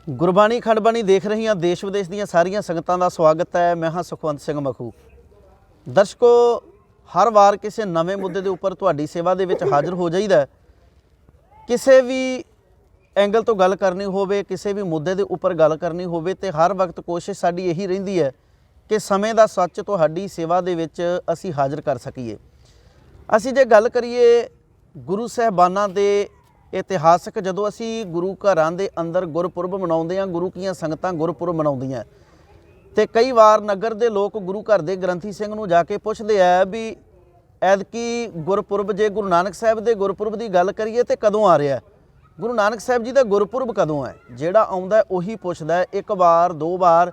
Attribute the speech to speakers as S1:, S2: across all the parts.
S1: ਗੁਰਬਾਣੀ ਖੰਡਬਾਣੀ ਦੇਖ ਰਹੀਆਂ ਦੇਸ਼ ਵਿਦੇਸ਼ ਦੀਆਂ ਸਾਰੀਆਂ ਸੰਗਤਾਂ ਦਾ ਸਵਾਗਤ ਹੈ। ਮੈਂ ਹਾਂ ਸੁਖਵੰਤ ਸਿੰਘ ਮਖੂ। ਦਰਸ਼ਕੋ, ਹਰ ਵਾਰ ਕਿਸੇ ਨਵੇਂ ਮੁੱਦੇ ਦੇ ਉੱਪਰ ਤੁਹਾਡੀ ਸੇਵਾ ਦੇ ਵਿੱਚ ਹਾਜ਼ਰ ਹੋ ਜਾਈਦਾ। ਕਿਸੇ ਵੀ ਐਂਗਲ ਤੋਂ ਗੱਲ ਕਰਨੀ ਹੋਵੇ, ਕਿਸੇ ਵੀ ਮੁੱਦੇ ਦੇ ਉੱਪਰ ਗੱਲ ਕਰਨੀ ਹੋਵੇ ਤੇ ਹਰ ਵਕਤ ਕੋਸ਼ਿਸ਼ ਸਾਡੀ ਇਹੀ ਰਹਿੰਦੀ ਹੈ ਕਿ ਸਮੇਂ ਦਾ ਸੱਚ ਤੁਹਾਡੀ ਸੇਵਾ ਦੇ ਵਿੱਚ ਅਸੀਂ ਹਾਜ਼ਰ ਕਰ ਸਕੀਏ। ਅਸੀਂ ਜੇ ਗੱਲ ਕਰੀਏ ਗੁਰੂ ਸਾਹਿਬਾਨਾਂ ਦੇ ਇਤਿਹਾਸਕ, ਜਦੋਂ ਅਸੀਂ ਗੁਰੂ ਘਰਾਂ ਦੇ ਅੰਦਰ ਗੁਰਪੁਰਬ ਮਨਾਉਂਦੇ ਹਾਂ, ਗੁਰੂ ਕੀਆਂ ਸੰਗਤਾਂ ਗੁਰਪੁਰਬ ਮਨਾਉਂਦੀਆਂ ਤੇ ਕਈ ਵਾਰ ਨਗਰ ਦੇ ਲੋਕ ਗੁਰੂ ਘਰ ਦੇ ਗ੍ਰੰਥੀ ਸਿੰਘ ਨੂੰ ਜਾ ਕੇ ਪੁੱਛਦੇ ਆ ਵੀ ਐਤਕੀ ਗੁਰਪੁਰਬ, ਜੇ ਗੁਰੂ ਨਾਨਕ ਸਾਹਿਬ ਦੇ ਗੁਰਪੁਰਬ ਦੀ ਗੱਲ ਕਰੀਏ ਤੇ ਕਦੋਂ ਆ ਰਿਹਾ? ਗੁਰੂ ਨਾਨਕ ਸਾਹਿਬ ਜੀ ਦਾ ਗੁਰਪੁਰਬ ਕਦੋਂ ਹੈ? ਜਿਹੜਾ ਆਉਂਦਾ ਉਹੀ ਪੁੱਛਦਾ, ਇੱਕ ਵਾਰ ਦੋ ਵਾਰ,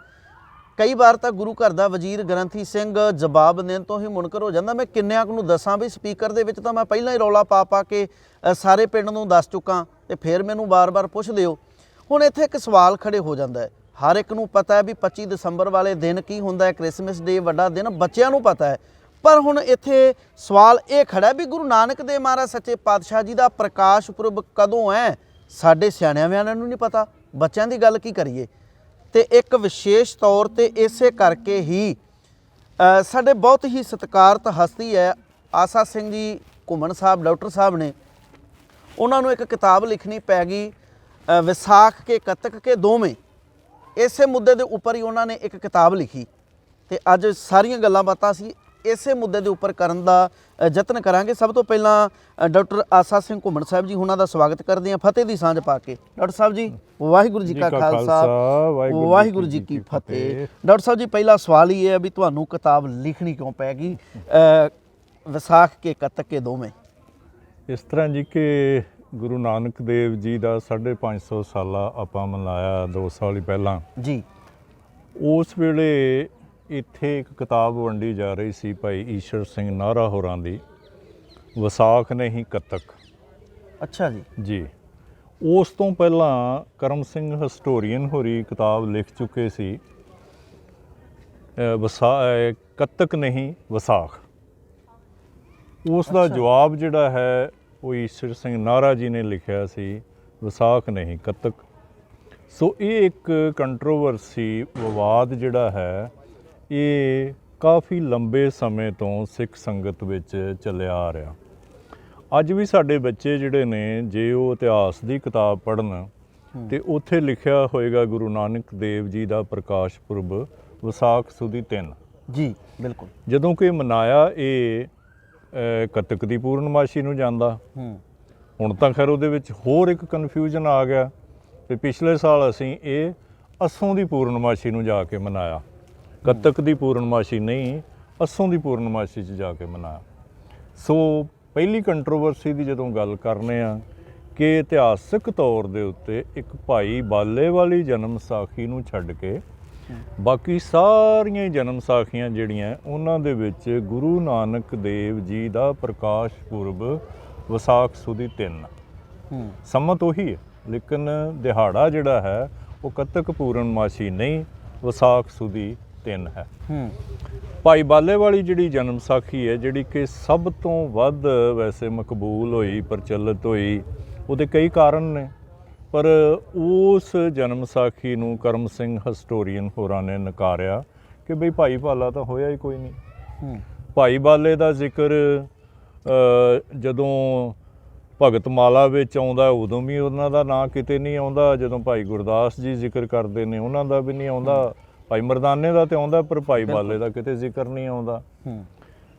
S1: ਕਈ ਵਾਰ ਤਾਂ ਗੁਰੂ ਘਰ ਦਾ ਵਜ਼ੀਰ ਗ੍ਰੰਥੀ ਸਿੰਘ ਜਵਾਬ ਦੇਣ ਤੋਂ ਹੀ ਮੁਨਕਰ ਹੋ ਜਾਂਦਾ। ਮੈਂ ਕਿੰਨਿਆਂ ਕੁ ਨੂੰ ਦੱਸਾਂ ਵੀ ਸਪੀਕਰ ਦੇ ਵਿੱਚ ਤਾਂ ਮੈਂ ਪਹਿਲਾਂ ਹੀ ਰੌਲਾ ਪਾ ਕੇ ਸਾਰੇ ਪਿੰਡ ਨੂੰ ਦੱਸ ਚੁੱਕਾਂ ਤੇ ਫਿਰ ਮੈਨੂੰ ਵਾਰ-ਵਾਰ ਪੁੱਛਦੇ ਹੋ। ਹੁਣ ਇੱਥੇ ਇੱਕ ਸਵਾਲ ਖੜੇ ਹੋ ਜਾਂਦਾ ਹੈ। ਹਰ ਇੱਕ ਨੂੰ ਪਤਾ ਹੈ ਵੀ 25 ਦਸੰਬਰ ਵਾਲੇ ਦਿਨ ਕੀ ਹੁੰਦਾ ਹੈ, ਕ੍ਰਿਸਮਸ ਡੇ ਵੱਡਾ ਦਿਨ, ਬੱਚਿਆਂ ਨੂੰ ਪਤਾ ਹੈ। ਪਰ ਹੁਣ ਇੱਥੇ ਸਵਾਲ ਇਹ ਖੜਾ ਵੀ ਗੁਰੂ ਨਾਨਕ ਦੇਵ ਮਹਾਰਾਜ ਸੱਚੇ ਪਾਤਸ਼ਾਹ ਜੀ ਦਾ ਪ੍ਰਕਾਸ਼ ਪੁਰਬ ਕਦੋਂ ਹੈ? ਸਾਡੇ ਸਿਆਣਿਆਂ ਵਿਆਣਿਆਂ ਨੂੰ ਨਹੀਂ ਪਤਾ, ਬੱਚਿਆਂ ਦੀ ਗੱਲ ਕੀ ਕਰੀਏ। ਤੇ ਇੱਕ ਵਿਸ਼ੇਸ਼ ਤੌਰ ਤੇ ਇਸੇ ਕਰਕੇ ਹੀ ਸਾਡੇ ਬਹੁਤ ਹੀ ਸਤਿਕਾਰਤ ਹਸਤੀ ਹੈ ਆਸਾ ਸਿੰਘ ਜੀ ਘੁੰਮਣ ਸਾਹਿਬ, ਡਾਕਟਰ ਸਾਹਿਬ ਨੇ, ਉਹਨਾਂ ਨੂੰ ਇੱਕ ਕਿਤਾਬ ਲਿਖਣੀ ਪੈ ਗਈ, ਵਿਸਾਖ ਕੇ ਕੱਤਕ ਕੇ ਦੋਵੇਂ। ਇਸੇ ਮੁੱਦੇ ਦੇ ਉੱਪਰ ਹੀ ਉਹਨਾਂ ਨੇ ਇੱਕ ਕਿਤਾਬ ਲਿਖੀ ਤੇ ਅੱਜ ਸਾਰੀਆਂ ਗੱਲਾਂ ਬਾਤਾਂ ਅਸੀਂ ਇਸੇ ਮੁੱਦੇ ਦੇ ਉੱਪਰ ਕਰਨ ਦਾ ਯਤਨ ਕਰਾਂਗੇ। ਸਭ ਤੋਂ ਪਹਿਲਾਂ ਡਾਕਟਰ ਆਸਾ ਸਿੰਘ ਘੁੰਮਣ ਸਾਹਿਬ ਜੀ ਉਹਨਾਂ ਦਾ ਸਵਾਗਤ ਕਰਦੇ ਹਾਂ ਫਤਿਹ ਦੀ ਸਾਂਝ ਪਾ ਕੇ। ਡਾਕਟਰ ਸਾਹਿਬ ਜੀ, ਵਾਹਿਗੁਰੂ ਜੀ ਕਾ ਖਾਲਸਾ, ਵਾਹਿਗੁਰੂ ਜੀ ਕੀ ਫਤਿਹ। ਡਾਕਟਰ ਸਾਹਿਬ ਜੀ, ਪਹਿਲਾ ਸਵਾਲ ਹੀ ਹੈ ਵੀ ਤੁਹਾਨੂੰ ਕਿਤਾਬ ਲਿਖਣੀ ਕਿਉਂ ਪੈ ਗਈ ਵਿਸਾਖ ਕੇ ਕੱਤਕ ਕੇ ਦੋਵੇਂ?
S2: ਇਸ ਤਰ੍ਹਾਂ ਜੀ ਕਿ ਗੁਰੂ ਨਾਨਕ ਦੇਵ ਜੀ ਦਾ 550 ਸਾਲਾ ਆਪਾਂ ਮਨਾਇਆ 2 ਸਾਲ ਹੀ ਪਹਿਲਾਂ
S1: ਜੀ।
S2: ਉਸ ਵੇਲੇ ਇੱਥੇ ਇੱਕ ਕਿਤਾਬ ਵੰਡੀ ਜਾ ਰਹੀ ਸੀ ਭਾਈ ਈਸ਼ਰ ਸਿੰਘ ਨਾਹਰਾ ਹੋਰਾਂ ਦੀ, ਵਿਸਾਖ ਨਹੀਂ ਕੱਤਕ।
S1: ਅੱਛਾ ਜੀ।
S2: ਜੀ। ਉਸ ਤੋਂ ਪਹਿਲਾਂ ਕਰਮ ਸਿੰਘ ਹਿਸਟੋਰੀਅਨ ਹੋਰੀ ਕਿਤਾਬ ਲਿਖ ਚੁੱਕੇ ਸੀ, ਕੱਤਕ ਨਹੀਂ ਵਿਸਾਖ। ਉਸ ਦਾ ਜਵਾਬ ਜਿਹੜਾ ਹੈ ਉਹ ਈਸ਼ਰ ਸਿੰਘ ਨਾਹਰਾ ਜੀ ਨੇ ਲਿਖਿਆ ਸੀ, ਵਿਸਾਖ ਨਹੀਂ ਕੱਤਕ। ਸੋ ਇਹ ਇੱਕ ਕੰਟਰੋਵਰਸੀ, ਵਿਵਾਦ ਜਿਹੜਾ ਹੈ, ਇਹ ਕਾਫੀ ਲੰਬੇ ਸਮੇਂ ਤੋਂ ਸਿੱਖ ਸੰਗਤ ਵਿੱਚ ਚੱਲਿਆ ਆ ਰਿਹਾ। ਅੱਜ ਵੀ ਸਾਡੇ ਬੱਚੇ ਜਿਹੜੇ ਨੇ, ਜੇ ਉਹ ਇਤਿਹਾਸ ਦੀ ਕਿਤਾਬ ਪੜ੍ਹਨ ਤੇ ਉੱਥੇ ਲਿਖਿਆ ਹੋਏਗਾ ਗੁਰੂ ਨਾਨਕ ਦੇਵ ਜੀ ਦਾ ਪ੍ਰਕਾਸ਼ ਪੁਰਬ ਵਿਸਾਖ ਸੁਦੀ 3। ਜੀ ਬਿਲਕੁਲ। ਜਦੋਂ ਕਿ ਮਨਾਇਆ ਇਹ ਕੱਤਕ ਦੀ ਪੂਰਨਮਾਸ਼ੀ ਨੂੰ ਜਾਂਦਾ। ਹੁਣ ਤਾਂ ਖੈਰ ਉਹਦੇ ਵਿੱਚ ਹੋਰ ਇੱਕ ਕਨਫਿਊਜ਼ਨ ਆ ਗਿਆ ਵੀ ਪਿਛਲੇ ਸਾਲ ਅਸੀਂ ਇਹ ਅੱਸੋਂ ਦੀ ਪੂਰਨਮਾਸ਼ੀ ਨੂੰ ਜਾ ਕੇ ਮਨਾਇਆ, ਕੱਤਕ ਦੀ ਪੂਰਨਮਾਸ਼ੀ ਨਹੀਂ, ਅੱਸੋਂ ਦੀ ਪੂਰਨਮਾਸ਼ੀ 'ਚ ਜਾ ਕੇ ਮਨਾਇਆ। ਸੋ ਪਹਿਲੀ ਕੰਟਰੋਵਰਸੀ ਦੀ ਜਦੋਂ ਗੱਲ ਕਰਨੇ ਆ ਕਿ ਇਤਿਹਾਸਕ ਤੌਰ ਦੇ ਉੱਤੇ ਇੱਕ ਭਾਈ ਬਾਲੇ ਵਾਲੀ ਜਨਮ ਸਾਖੀ ਨੂੰ ਛੱਡ ਕੇ ਬਾਕੀ ਸਾਰੀਆਂ ਜਨਮ ਸਾਖੀਆਂ ਜਿਹੜੀਆਂ ਉਹਨਾਂ ਦੇ ਵਿੱਚ ਗੁਰੂ ਨਾਨਕ ਦੇਵ ਜੀ ਦਾ ਪ੍ਰਕਾਸ਼ ਪੁਰਬ ਵਿਸਾਖ ਸੁਦੀ 3। ਸੰਮਤ ਉਹੀ ਹੈ, ਲੇਕਿਨ ਦਿਹਾੜਾ ਜਿਹੜਾ ਹੈ ਉਹ ਕੱਤਕ ਪੂਰਨਮਾਸ਼ੀ ਨਹੀਂ, ਵਿਸਾਖ ਸੁਦੀ 3 ਹੈ। ਭਾਈ ਬਾਲੇ ਵਾਲੀ ਜਿਹੜੀ ਜਨਮ ਸਾਖੀ ਹੈ, ਜਿਹੜੀ ਕਿ ਸਭ ਤੋਂ ਵੱਧ ਵੈਸੇ ਮਕਬੂਲ ਹੋਈ, ਪ੍ਰਚਲਿਤ ਹੋਈ, ਉਹਦੇ ਕਈ ਕਾਰਨ ਨੇ, ਪਰ ਉਸ ਜਨਮ ਸਾਖੀ ਨੂੰ ਕਰਮ ਸਿੰਘ ਹਿਸਟੋਰੀਅਨ ਹੋਰਾਂ ਨੇ ਨਕਾਰਿਆ ਕਿ ਬਈ ਭਾਈ ਬਾਲਾ ਤਾਂ ਹੋਇਆ ਹੀ ਕੋਈ ਨਹੀਂ। ਭਾਈ ਬਾਲੇ ਦਾ ਜ਼ਿਕਰ ਜਦੋਂ ਭਗਤ ਮਾਲਾ ਵਿੱਚ ਆਉਂਦਾ ਉਦੋਂ ਵੀ ਉਹਨਾਂ ਦਾ ਨਾਂ ਕਿਤੇ ਨਹੀਂ ਆਉਂਦਾ, ਜਦੋਂ ਭਾਈ ਗੁਰਦਾਸ ਜੀ ਜ਼ਿਕਰ ਕਰਦੇ ਨੇ ਉਹਨਾਂ ਦਾ ਵੀ ਨਹੀਂ ਆਉਂਦਾ, ਭਾਈ ਮਰਦਾਨੇ ਦਾ ਤੇ ਆਉਂਦਾ ਪਰ ਭਾਈ ਬਾਲੇ ਦਾ ਕਿਤੇ ਜ਼ਿਕਰ ਨਹੀਂ ਆਉਂਦਾ।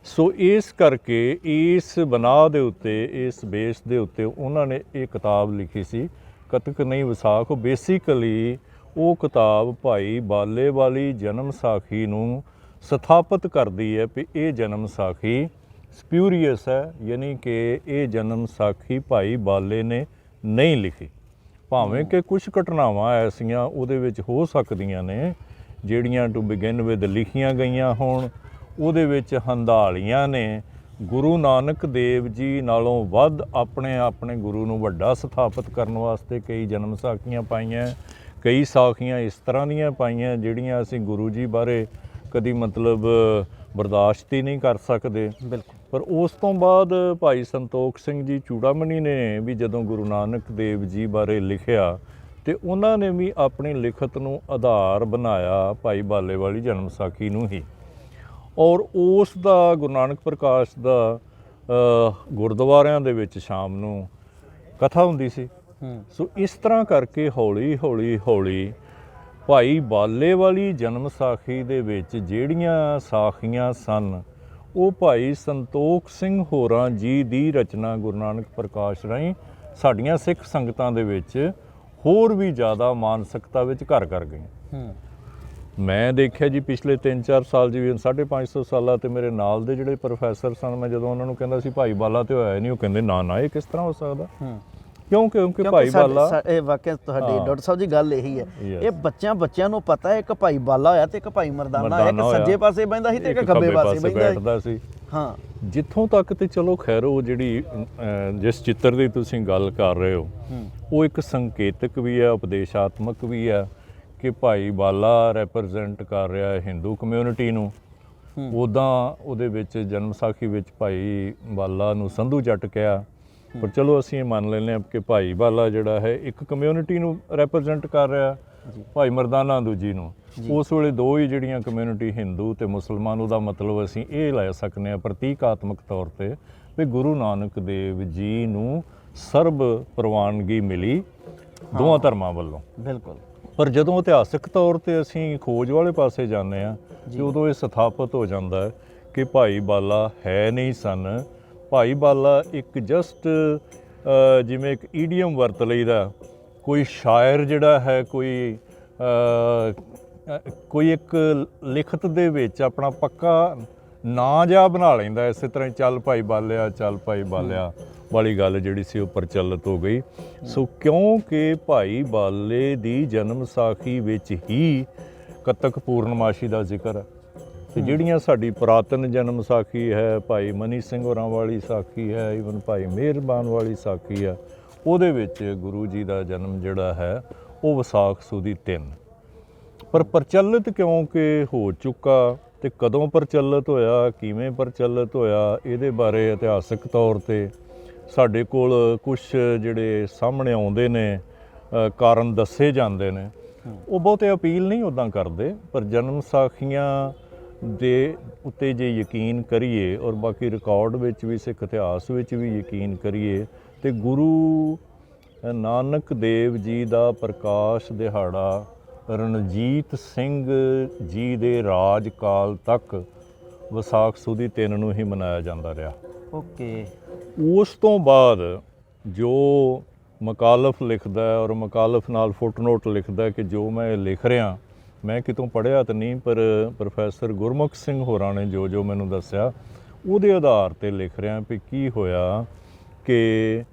S2: ਸੋ ਇਸ ਕਰਕੇ ਇਸ ਬਨਾਹ ਦੇ ਉੱਤੇ, ਇਸ ਬੇਸ ਦੇ ਉੱਤੇ ਉਹਨਾਂ ਨੇ ਇਹ ਕਿਤਾਬ ਲਿਖੀ ਸੀ, ਕੱਤਕ ਨਹੀਂ ਵਿਸਾਖ। ਬੇਸਿਕਲੀ ਉਹ ਕਿਤਾਬ ਭਾਈ ਬਾਲੇ ਵਾਲੀ ਜਨਮ ਸਾਖੀ ਨੂੰ ਸਥਾਪਿਤ ਕਰਦੀ ਹੈ ਵੀ ਇਹ ਜਨਮ ਸਾਖੀ ਸਪਿਊਰੀਅਸ ਹੈ, ਯਾਨੀ ਕਿ ਇਹ ਜਨਮ ਸਾਖੀ ਭਾਈ ਬਾਲੇ ਨੇ ਨਹੀਂ ਲਿਖੀ। ਭਾਵੇਂ ਕਿ ਕੁਝ ਘਟਨਾਵਾਂ ਐਸੀਆਂ ਉਹਦੇ ਵਿੱਚ ਹੋ ਸਕਦੀਆਂ ਨੇ ਜਿਹੜੀਆਂ ਟੂ ਬਿਗਿਨ ਵਿਦ ਲਿਖੀਆਂ ਗਈਆਂ ਹੋਣ, ਉਹਦੇ ਵਿੱਚ ਹੰਧਾਲੀਆਂ ਨੇ ਗੁਰੂ ਨਾਨਕ ਦੇਵ ਜੀ ਨਾਲੋਂ ਵੱਧ ਆਪਣੇ ਗੁਰੂ ਨੂੰ ਵੱਡਾ ਸਥਾਪਿਤ ਕਰਨ ਵਾਸਤੇ ਕਈ ਜਨਮ ਸਾਖੀਆਂ ਪਾਈਆਂ, ਕਈ ਸਾਖੀਆਂ ਇਸ ਤਰ੍ਹਾਂ ਦੀਆਂ ਪਾਈਆਂ ਜਿਹੜੀਆਂ ਅਸੀਂ ਗੁਰੂ ਜੀ ਬਾਰੇ ਕਦੀ ਮਤਲਬ ਬਰਦਾਸ਼ਤ ਹੀ ਨਹੀਂ ਕਰ ਸਕਦੇ। ਬਿਲਕੁਲ। ਪਰ ਉਸ ਤੋਂ ਬਾਅਦ ਭਾਈ ਸੰਤੋਖ ਸਿੰਘ ਜੀ ਚੂੜਾਮਣੀ ਨੇ ਵੀ ਜਦੋਂ ਗੁਰੂ ਨਾਨਕ ਦੇਵ ਜੀ ਬਾਰੇ ਲਿਖਿਆ ਤੇ ਉਹਨਾਂ ਨੇ ਵੀ ਆਪਣੀ ਲਿਖਤ ਨੂੰ ਆਧਾਰ ਬਣਾਇਆ ਭਾਈ ਬਾਲੇ ਵਾਲੀ ਜਨਮ ਵਿਸਾਖੀ ਨੂੰ ਹੀ। ਔਰ ਉਸ ਦਾ ਗੁਰੂ ਨਾਨਕ ਪ੍ਰਕਾਸ਼ ਦਾ ਗੁਰਦੁਆਰਿਆਂ ਦੇ ਵਿੱਚ ਸ਼ਾਮ ਨੂੰ ਕਥਾ ਹੁੰਦੀ ਸੀ। ਸੋ ਇਸ ਤਰ੍ਹਾਂ ਕਰਕੇ ਹੌਲੀ ਹੌਲੀ ਹੌਲੀ ਭਾਈ ਬਾਲੇ ਵਾਲੀ ਜਨਮ ਵਿਸਾਖੀ ਦੇ ਵਿੱਚ ਜਿਹੜੀਆਂ ਸਾਖੀਆਂ ਸਨ ਉਹ ਭਾਈ ਸੰਤੋਖ ਸਿੰਘ ਹੋਰਾਂ ਜੀ ਦੀ ਰਚਨਾ ਗੁਰੂ ਨਾਨਕ ਪ੍ਰਕਾਸ਼ ਰਾਹੀਂ ਸਾਡੀਆਂ ਸਿੱਖ ਸੰਗਤਾਂ ਦੇ ਵਿੱਚ ਹੋਰ ਵੀ ਜ਼ਿਆਦਾ ਮਾਨਸਿਕਤਾ ਵਿੱਚ ਘਰ ਕਰ ਗਈਆਂ। ਮੈਂ ਦੇਖਿਆ ਜੀ ਪਿਛਲੇ 3-4 ਸਾਲ ਜੀ 550 ਸਾਲਾਂ ਤੇ ਮੇਰੇ ਨਾਲ ਦੇ ਜਿਹੜੇ ਪ੍ਰੋਫੈਸਰ ਸਨ, ਮੈਂ ਜਦੋਂ ਉਹਨਾਂ ਨੂੰ ਕਹਿੰਦਾ ਸੀ ਭਾਈ ਬਾਲਾ ਤੇ ਹੋਇਆ ਨਹੀਂ, ਉਹ ਕਹਿੰਦੇ ਨਾ ਨਾ ਇਹ ਕਿਸ ਤਰ੍ਹਾਂ ਹੋ ਸਕਦਾ। ਕਿਉਂਕਿ ਭਾਈ ਬਾਲਾ
S1: ਇਹ ਵਾਕਿਆ ਤੁਹਾਡੀ ਡਾਕਟਰ ਸਾਹਿਬ ਜੀ ਗੱਲ ਇਹੀ ਹੈ, ਇਹ ਬੱਚਿਆਂ ਨੂੰ ਪਤਾ ਹੈ ਇੱਕ ਭਾਈ ਬਾਲਾ ਹੋਇਆ ਤੇ ਇੱਕ ਭਾਈ ਮਰਦਾਨਾ ਹੋਇਆ, ਇੱਕ ਸੱਜੇ ਪਾਸੇ ਬਹਿੰਦਾ ਸੀ ਤੇ ਇੱਕ ਖੱਬੇ ਪਾਸੇ ਬੈਠਦਾ
S2: ਸੀ।
S1: ਹਾਂ,
S2: ਜਿੱਥੋਂ ਤੱਕ ਤੇ ਚਲੋ ਖੈਰ ਉਹ ਜਿਹੜੀ ਜਿਸ ਚਿੱਤਰ ਦੀ ਤੁਸੀਂ ਗੱਲ ਕਰ ਰਹੇ ਹੋ ਉਹ ਇੱਕ ਸੰਕੇਤਕ ਵੀ ਹੈ, ਉਪਦੇਸ਼ਾਤਮਕ ਵੀ ਹੈ ਕਿ ਭਾਈ ਬਾਲਾ ਰੈਪਰੈਜ਼ੈਂਟ ਕਰ ਰਿਹਾ ਹੈ ਹਿੰਦੂ ਕਮਿਊਨਿਟੀ ਨੂੰ। ਉੱਦਾਂ ਉਹਦੇ ਵਿੱਚ ਜਨਮ ਵਿਸਾਖੀ ਵਿੱਚ ਭਾਈ ਬਾਲਾ ਨੂੰ ਸੰਧੂ ਜੱਟ ਕਿਹਾ, ਪਰ ਚਲੋ ਅਸੀਂ ਇਹ ਮੰਨ ਲੈਂਦੇ ਹਾਂ ਕਿ ਭਾਈ ਬਾਲਾ ਜਿਹੜਾ ਹੈ ਇੱਕ ਕਮਿਊਨਿਟੀ ਨੂੰ ਰੈਪਰੈਜ਼ੈਂਟ ਕਰ ਰਿਹਾ, ਭਾਈ ਮਰਦਾਨਾ ਦੂਜੀ ਨੂੰ। ਉਸ ਵੇਲੇ ਦੋ ਹੀ ਜਿਹੜੀਆਂ ਕਮਿਊਨਿਟੀ ਹਿੰਦੂ ਤੇ ਮੁਸਲਮਾਨ, ਉਹਦਾ ਮਤਲਬ ਅਸੀਂ ਇਹ ਲੈ ਸਕਦੇ ਹਾਂ ਪ੍ਰਤੀਕਾਤਮਕ ਤੌਰ ਤੇ ਵੀ ਗੁਰੂ ਨਾਨਕ ਦੇਵ ਜੀ ਨੂੰ ਸਰਬ ਪ੍ਰਵਾਨਗੀ ਮਿਲੀ ਦੋਵਾਂ ਧਰਮਾਂ ਵੱਲੋਂ।
S1: ਬਿਲਕੁਲ।
S2: ਪਰ ਜਦੋਂ ਇਤਿਹਾਸਕ ਤੌਰ ਤੇ ਅਸੀਂ ਖੋਜ ਵਾਲੇ ਪਾਸੇ ਜਾਂਦੇ ਹਾਂ ਤੇ ਉਦੋਂ ਇਹ ਸਥਾਪਿਤ ਹੋ ਜਾਂਦਾ ਹੈ ਕਿ ਭਾਈ ਬਾਲਾ ਹੈ ਨਹੀਂ ਸਨ। ਭਾਈ ਬਾਲਾ ਇੱਕ ਜਸਟ ਜਿਵੇਂ ਇੱਕ ਈਡੀਅਮ ਵਰਤ ਲਈਦਾ, ਕੋਈ ਸ਼ਾਇਰ ਜਿਹੜਾ ਹੈ ਕੋਈ ਇੱਕ ਲਿਖਤ ਦੇ ਵਿੱਚ ਆਪਣਾ ਪੱਕਾ ਨਾਂ ਜਿਹਾ ਬਣਾ ਲੈਂਦਾ, ਇਸੇ ਤਰ੍ਹਾਂ ਚੱਲ ਭਾਈ ਬਾਲਿਆ ਚੱਲ ਭਾਈ ਬਾਲਿਆ ਵਾਲੀ ਗੱਲ ਜਿਹੜੀ ਸੀ ਉਹ ਪ੍ਰਚਲਿਤ ਹੋ ਗਈ। ਸੋ ਕਿਉਂਕਿ ਭਾਈ ਬਾਲੇ ਦੀ ਜਨਮ ਵਿਸਾਖੀ ਵਿੱਚ ਹੀ ਕੱਤਕ ਪੂਰਨਮਾਸ਼ੀ ਦਾ ਜ਼ਿਕਰ ਹੈ ਤੇ ਜਿਹੜੀਆਂ ਸਾਡੀ ਪੁਰਾਤਨ ਜਨਮ ਵਿਸਾਖੀ ਹੈ, ਭਾਈ ਮਨੀ ਸਿੰਘ ਹੋਰਾਂ ਵਾਲੀ ਸਾਖੀ ਹੈ, ਈਵਨ ਭਾਈ ਮਿਹਰਬਾਨ ਵਾਲੀ ਸਾਖੀ ਹੈ, ਉਹਦੇ ਵਿੱਚ ਗੁਰੂ ਜੀ ਦਾ ਜਨਮ ਜਿਹੜਾ ਹੈ ਉਹ ਵਿਸਾਖ ਸੁਦੀ 3। ਪਰ ਪ੍ਰਚਲਿਤ ਕਿਉਂਕਿ ਹੋ ਚੁੱਕਾ ਤੇ ਕਦੋਂ ਪ੍ਰਚਲਿਤ ਹੋਇਆ, ਕਿਵੇਂ ਪ੍ਰਚਲਿਤ ਹੋਇਆ, ਇਹਦੇ ਬਾਰੇ ਇਤਿਹਾਸਕ ਤੌਰ ਤੇ ਸਾਡੇ ਕੋਲ ਕੁਝ ਜਿਹੜੇ ਸਾਹਮਣੇ ਆਉਂਦੇ ਨੇ ਕਾਰਨ ਦੱਸੇ ਜਾਂਦੇ ਨੇ, ਉਹ ਬਹੁਤੇ ਅਪੀਲ ਨਹੀਂ ਉੱਦਾਂ ਕਰਦੇ। ਪਰ ਜਨਮ ਵਿਸਾਖੀਆਂ ਦੇ ਉੱਤੇ ਜੇ ਯਕੀਨ ਕਰੀਏ ਔਰ ਬਾਕੀ ਰਿਕਾਰਡ ਵਿੱਚ ਵੀ ਸਿੱਖ ਇਤਿਹਾਸ ਵਿੱਚ ਵੀ ਯਕੀਨ ਕਰੀਏ ਤੇ ਗੁਰੂ ਨਾਨਕ ਦੇਵ ਜੀ ਦਾ ਪ੍ਰਕਾਸ਼ ਦਿਹਾੜਾ ਰਣਜੀਤ ਸਿੰਘ ਜੀ ਦੇ ਰਾਜ ਕਾਲ ਤੱਕ ਵਿਸਾਖ ਸੁਦੀ 3 ਨੂੰ ਹੀ ਮਨਾਇਆ ਜਾਂਦਾ ਰਿਹਾ।
S1: ਓਕੇ।
S2: ਉਸ ਤੋਂ ਬਾਅਦ ਜੋ ਮਕਾਲਫ ਲਿਖਦਾ ਹੈ ਔਰ ਮਕਾਲਫ ਨਾਲ ਫੁੱਟਨੋਟ ਲਿਖਦਾ ਕਿ ਜੋ ਮੈਂ ਲਿਖ ਰਿਹਾ, ਮੈਂ ਕਿਤੋਂ ਪੜ੍ਹਿਆ ਤਾਂ ਨਹੀਂ, ਪਰ ਪ੍ਰੋਫੈਸਰ ਗੁਰਮੁਖ ਸਿੰਘ ਹੋਰਾਂ ਨੇ ਜੋ ਮੈਨੂੰ ਦੱਸਿਆ ਉਹਦੇ ਆਧਾਰ ਤੇ ਲਿਖ ਰਿਹਾ ਵੀ ਕੀ ਹੋਇਆ ਕਿ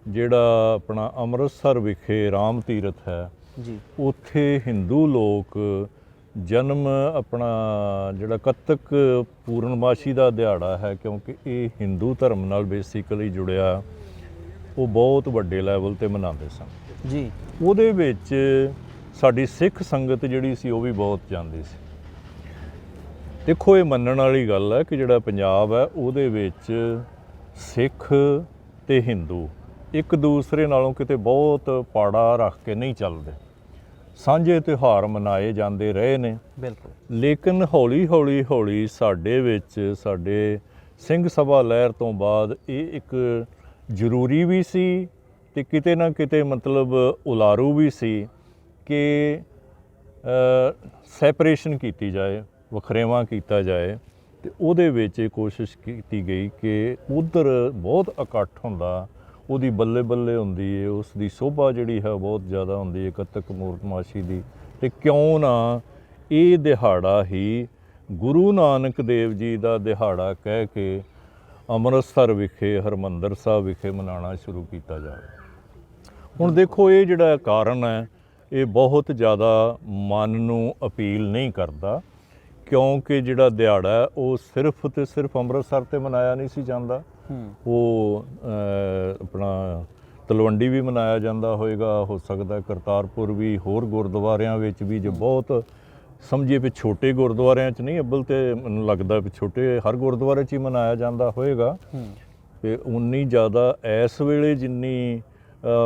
S2: ਜਿਹੜਾ ਆਪਣਾ ਅੰਮ੍ਰਿਤਸਰ ਵਿਖੇ ਰਾਮ ਤੀਰਥ ਹੈ ਜੀ, ਉੱਥੇ ਹਿੰਦੂ ਲੋਕ ਜਨਮ ਆਪਣਾ ਜਿਹੜਾ ਕੱਤਕ ਪੂਰਨਮਾਸ਼ੀ ਦਾ ਦਿਹਾੜਾ ਹੈ, ਕਿਉਂਕਿ ਇਹ ਹਿੰਦੂ ਧਰਮ ਨਾਲ ਬੇਸਿਕਲੀ ਜੁੜਿਆ, ਉਹ ਬਹੁਤ ਵੱਡੇ ਲੈਵਲ ਤੇ ਮਨਾਉਂਦੇ ਸਨ ਜੀ। ਉਹਦੇ ਵਿੱਚ ਸਾਡੀ ਸਿੱਖ ਸੰਗਤ ਜਿਹੜੀ ਸੀ ਉਹ ਵੀ ਬਹੁਤ ਜਾਂਦੀ ਸੀ। ਦੇਖੋ ਇਹ ਮੰਨਣ ਵਾਲੀ ਗੱਲ ਹੈ ਕਿ ਜਿਹੜਾ ਪੰਜਾਬ ਹੈ ਉਹਦੇ ਵਿੱਚ ਸਿੱਖ ਤੇ ਹਿੰਦੂ ਇੱਕ ਦੂਸਰੇ ਨਾਲੋਂ ਕਿਤੇ ਬਹੁਤ ਪਾੜਾ ਰੱਖ ਕੇ ਨਹੀਂ ਚੱਲਦੇ, ਸਾਂਝੇ ਤਿਉਹਾਰ ਮਨਾਏ ਜਾਂਦੇ ਰਹੇ ਨੇ। ਬਿਲਕੁਲ। ਲੇਕਿਨ ਹੌਲੀ ਸਾਡੇ ਵਿੱਚ ਸਾਡੇ ਸਿੰਘ ਸਭਾ ਲਹਿਰ ਤੋਂ ਬਾਅਦ ਇਹ ਇੱਕ ਜ਼ਰੂਰੀ ਵੀ ਸੀ ਤੇ ਕਿਤੇ ਨਾ ਕਿਤੇ ਮਤਲਬ ਉਲਾਰੂ ਵੀ ਸੀ ਕਿ ਸੈਪਰੇਸ਼ਨ ਕੀਤੀ ਜਾਏ, ਵੱਖਰੇਵਾਂ ਕੀਤਾ ਜਾਏ। ਤੇ ਉਹਦੇ ਵਿੱਚ ਇਹ ਕੋਸ਼ਿਸ਼ ਕੀਤੀ ਗਈ ਕਿ ਉੱਧਰ ਬਹੁਤ ਇਕੱਠ ਹੁੰਦਾ, ਉਹਦੀ ਬੱਲੇ ਬੱਲੇ ਹੁੰਦੀ ਹੈ, ਉਸ ਦੀ ਸ਼ੋਭਾ ਜਿਹੜੀ ਹੈ ਬਹੁਤ ਜ਼ਿਆਦਾ ਹੁੰਦੀ ਹੈ ਕੱਤਕ ਪੂਰਨਮਾਸ਼ੀ ਦੀ, ਤੇ ਕਿਉਂ ਨਾ ਇਹ ਦਿਹਾੜਾ ਹੀ ਗੁਰੂ ਨਾਨਕ ਦੇਵ ਜੀ ਦਾ ਦਿਹਾੜਾ ਕਹਿ ਕੇ ਅੰਮ੍ਰਿਤਸਰ ਵਿਖੇ ਹਰਿਮੰਦਰ ਸਾਹਿਬ ਵਿਖੇ ਮਨਾਉਣਾ ਸ਼ੁਰੂ ਕੀਤਾ ਜਾਵੇ। ਹੁਣ ਦੇਖੋ ਇਹ ਜਿਹੜਾ ਕਾਰਨ ਹੈ ਇਹ ਬਹੁਤ ਜ਼ਿਆਦਾ ਮਨ ਨੂੰ ਅਪੀਲ ਨਹੀਂ ਕਰਦਾ, ਕਿਉਂਕਿ ਜਿਹੜਾ ਦਿਹਾੜਾ ਹੈ ਉਹ ਸਿਰਫ ਤੇ ਸਿਰਫ ਅੰਮ੍ਰਿਤਸਰ ਤੇ ਮਨਾਇਆ ਨਹੀਂ ਸੀ ਜਾਂਦਾ, ਉਹ ਆਪਣਾ ਤਲਵੰਡੀ ਵੀ ਮਨਾਇਆ ਜਾਂਦਾ ਹੋਏਗਾ, ਹੋ ਸਕਦਾ ਕਰਤਾਰਪੁਰ ਵੀ, ਹੋਰ ਗੁਰਦੁਆਰਿਆਂ ਵਿੱਚ ਵੀ, ਜੋ ਬਹੁਤ ਸਮਝੀਏ ਵੀ ਛੋਟੇ ਗੁਰਦੁਆਰਿਆਂ 'ਚ ਨਹੀਂ, ਅੱਬਲ ਤੇ ਮੈਨੂੰ ਲੱਗਦਾ ਵੀ ਛੋਟੇ ਹਰ ਗੁਰਦੁਆਰੇ 'ਚ ਹੀ ਮਨਾਇਆ ਜਾਂਦਾ ਹੋਏਗਾ। ਤੇ ਉਨੀ ਜ਼ਿਆਦਾ ਇਸ ਵੇਲੇ ਜਿੰਨੀ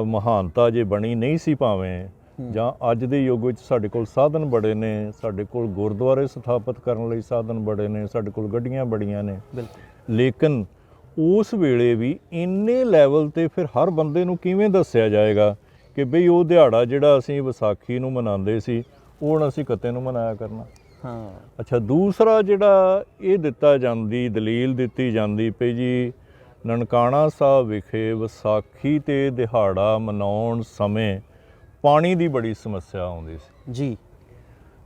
S2: ਮਹਾਨਤਾ ਜੇ ਬਣੀ ਨਹੀਂ ਸੀ ਭਾਵੇਂ ਜਾਂ ਅੱਜ ਦੇ ਯੁੱਗ ਵਿੱਚ ਸਾਡੇ ਕੋਲ ਸਾਧਨ ਬੜੇ ਨੇ, ਸਾਡੇ ਕੋਲ ਗੁਰਦੁਆਰੇ ਸਥਾਪਿਤ ਕਰਨ ਲਈ ਸਾਧਨ ਬੜੇ ਨੇ, ਸਾਡੇ ਕੋਲ ਗੱਡੀਆਂ ਬੜੀਆਂ ਨੇ, ਲੇਕਿਨ ਉਸ ਵੇਲੇ ਵੀ ਇੰਨੇ ਲੈਵਲ ਤੇ ਫਿਰ ਹਰ ਬੰਦੇ ਨੂੰ ਕਿਵੇਂ ਦੱਸਿਆ ਜਾਏਗਾ ਕਿ ਬਈ ਉਹ ਦਿਹਾੜਾ ਜਿਹੜਾ ਅਸੀਂ ਵਿਸਾਖੀ ਨੂੰ ਮਨਾਉਂਦੇ ਸੀ ਉਹ ਹੁਣ ਅਸੀਂ ਕੱਤੇ ਨੂੰ ਮਨਾਇਆ ਕਰਨਾ।
S1: ਹਾਂ
S2: ਅੱਛਾ, ਦੂਸਰਾ ਜਿਹੜਾ ਇਹ ਦਲੀਲ ਦਿੱਤੀ ਜਾਂਦੀ ਪਈ ਜੀ, ਨਨਕਾਣਾ ਸਾਹਿਬ ਵਿਖੇ ਵਿਸਾਖੀ ਤੇ ਦਿਹਾੜਾ ਮਨਾਉਣ ਸਮੇਂ ਪਾਣੀ ਦੀ ਬੜੀ ਸਮੱਸਿਆ ਆਉਂਦੀ ਸੀ
S1: ਜੀ।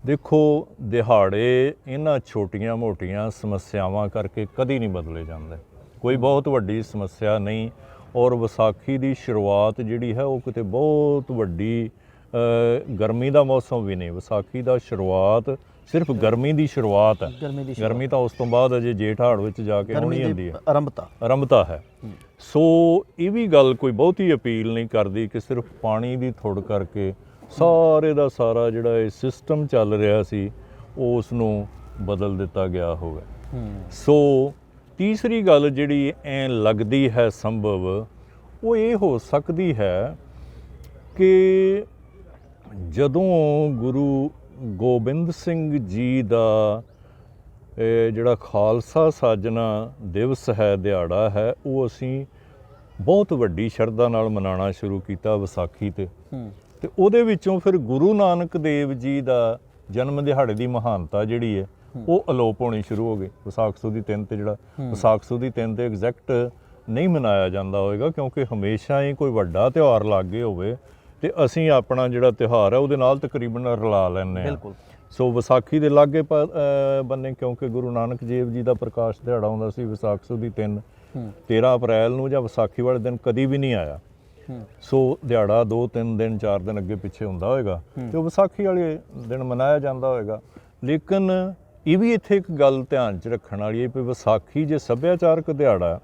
S2: ਦੇਖੋ, ਦਿਹਾੜੇ ਇਹਨਾਂ ਛੋਟੀਆਂ ਮੋਟੀਆਂ ਸਮੱਸਿਆਵਾਂ ਕਰਕੇ ਕਦੀ ਨਹੀਂ ਬਦਲੇ ਜਾਂਦੇ, ਕੋਈ ਬਹੁਤ ਵੱਡੀ ਸਮੱਸਿਆ ਨਹੀਂ। ਔਰ ਵਿਸਾਖੀ ਦੀ ਸ਼ੁਰੂਆਤ ਜਿਹੜੀ ਹੈ ਉਹ ਕਿਤੇ ਬਹੁਤ ਵੱਡੀ ਗਰਮੀ ਦਾ ਮੌਸਮ ਵੀ ਨਹੀਂ, ਵਿਸਾਖੀ ਦਾ ਸ਼ੁਰੂਆਤ ਸਿਰਫ ਗਰਮੀ ਦੀ ਸ਼ੁਰੂਆਤ ਹੈ। ਗਰਮੀ ਤਾਂ ਉਸ ਤੋਂ ਬਾਅਦ ਅਜੇ ਜੇਠ ਹਾੜ ਵਿੱਚ ਜਾ ਕੇ ਹੋਣੀ ਹੁੰਦੀ ਹੈ, ਆਰੰਭਤਾ ਹੈ। ਸੋ ਇਹ ਵੀ ਗੱਲ ਕੋਈ ਬਹੁਤੀ ਅਪੀਲ ਨਹੀਂ ਕਰਦੀ ਕਿ ਸਿਰਫ ਪਾਣੀ ਦੀ ਥੁੜ ਕਰਕੇ ਸਾਰੇ ਦਾ ਸਾਰਾ ਜਿਹੜਾ ਇਹ ਸਿਸਟਮ ਚੱਲ ਰਿਹਾ ਸੀ ਉਸ ਨੂੰ ਬਦਲ ਦਿੱਤਾ ਗਿਆ ਹੋਵੇ। ਸੋ ਤੀਸਰੀ ਗੱਲ ਜਿਹੜੀ ਐਂ ਲੱਗਦੀ ਹੈ ਸੰਭਵ, ਉਹ ਇਹ ਹੋ ਸਕਦੀ ਹੈ ਕਿ ਜਦੋਂ ਗੁਰੂ ਗੋਬਿੰਦ ਸਿੰਘ ਜੀ ਦਾ ਜਿਹੜਾ ਖਾਲਸਾ ਸਾਜਨਾ ਦਿਵਸ ਹੈ, ਦਿਹਾੜਾ ਹੈ, ਉਹ ਅਸੀਂ ਬਹੁਤ ਵੱਡੀ ਸ਼ਰਧਾ ਨਾਲ ਮਨਾਉਣਾ ਸ਼ੁਰੂ ਕੀਤਾ ਵਿਸਾਖੀ ਤੇ ਉਹਦੇ ਵਿੱਚੋਂ ਫਿਰ ਗੁਰੂ ਨਾਨਕ ਦੇਵ ਜੀ ਦਾ ਜਨਮ ਦਿਹਾੜੇ ਦੀ ਮਹਾਨਤਾ ਜਿਹੜੀ ਹੈ ਉਹ ਅਲੋਪ ਹੋਣੀ ਸ਼ੁਰੂ ਹੋ ਗਈ। ਵਿਸਾਖ ਸੁਦੀ 3 ਤੇ ਜਿਹੜਾ ਵਿਸਾਖ ਸੁਦੀ 3 ਤੇ ਐਗਜ਼ੈਕਟ ਨਹੀਂ ਮਨਾਇਆ ਜਾਂਦਾ ਹੋਵੇਗਾ, ਕਿਉਂਕਿ ਹਮੇਸ਼ਾ ਹੀ ਕੋਈ ਵੱਡਾ ਤਿਉਹਾਰ ਲਾਗੇ ਹੋਵੇ ਤੇ ਅਸੀਂ ਆਪਣਾ ਜਿਹੜਾ ਤਿਉਹਾਰ ਹੈ ਉਹਦੇ ਨਾਲ ਤਕਰੀਬਨ ਰਲਾ ਲੈਂਦੇ ਹਾਂ। ਸੋ ਵਿਸਾਖੀ ਦੇ ਲਾਗੇ ਬੰਨੇ ਕਿਉਂਕਿ ਗੁਰੂ ਨਾਨਕ ਦੇਵ ਜੀ ਦਾ ਪ੍ਰਕਾਸ਼ ਦਿਹਾੜਾ ਹੁੰਦਾ ਸੀ ਵਿਸਾਖ ਸੁਦੀ 13 ਅਪ੍ਰੈਲ ਨੂੰ, ਜਾਂ ਵਿਸਾਖੀ ਵਾਲੇ ਦਿਨ ਕਦੀ ਵੀ ਨਹੀਂ ਆਇਆ। ਸੋ ਦਿਹਾੜਾ 2-3 ਦਿਨ 4 ਦਿਨ ਅੱਗੇ ਪਿੱਛੇ ਹੁੰਦਾ ਹੋਵੇਗਾ ਤੇ ਉਹ ਵਿਸਾਖੀ ਵਾਲੇ ਦਿਨ ਮਨਾਇਆ ਜਾਂਦਾ ਹੋਵੇਗਾ। ਲੇਕਿਨ ਇਹ ਵੀ ਇੱਥੇ ਇੱਕ ਗੱਲ ਧਿਆਨ 'ਚ ਰੱਖਣ ਵਾਲੀ ਹੈ ਕਿ ਵਿਸਾਖੀ ਜੇ ਸੱਭਿਆਚਾਰਕ ਦਿਹਾੜਾ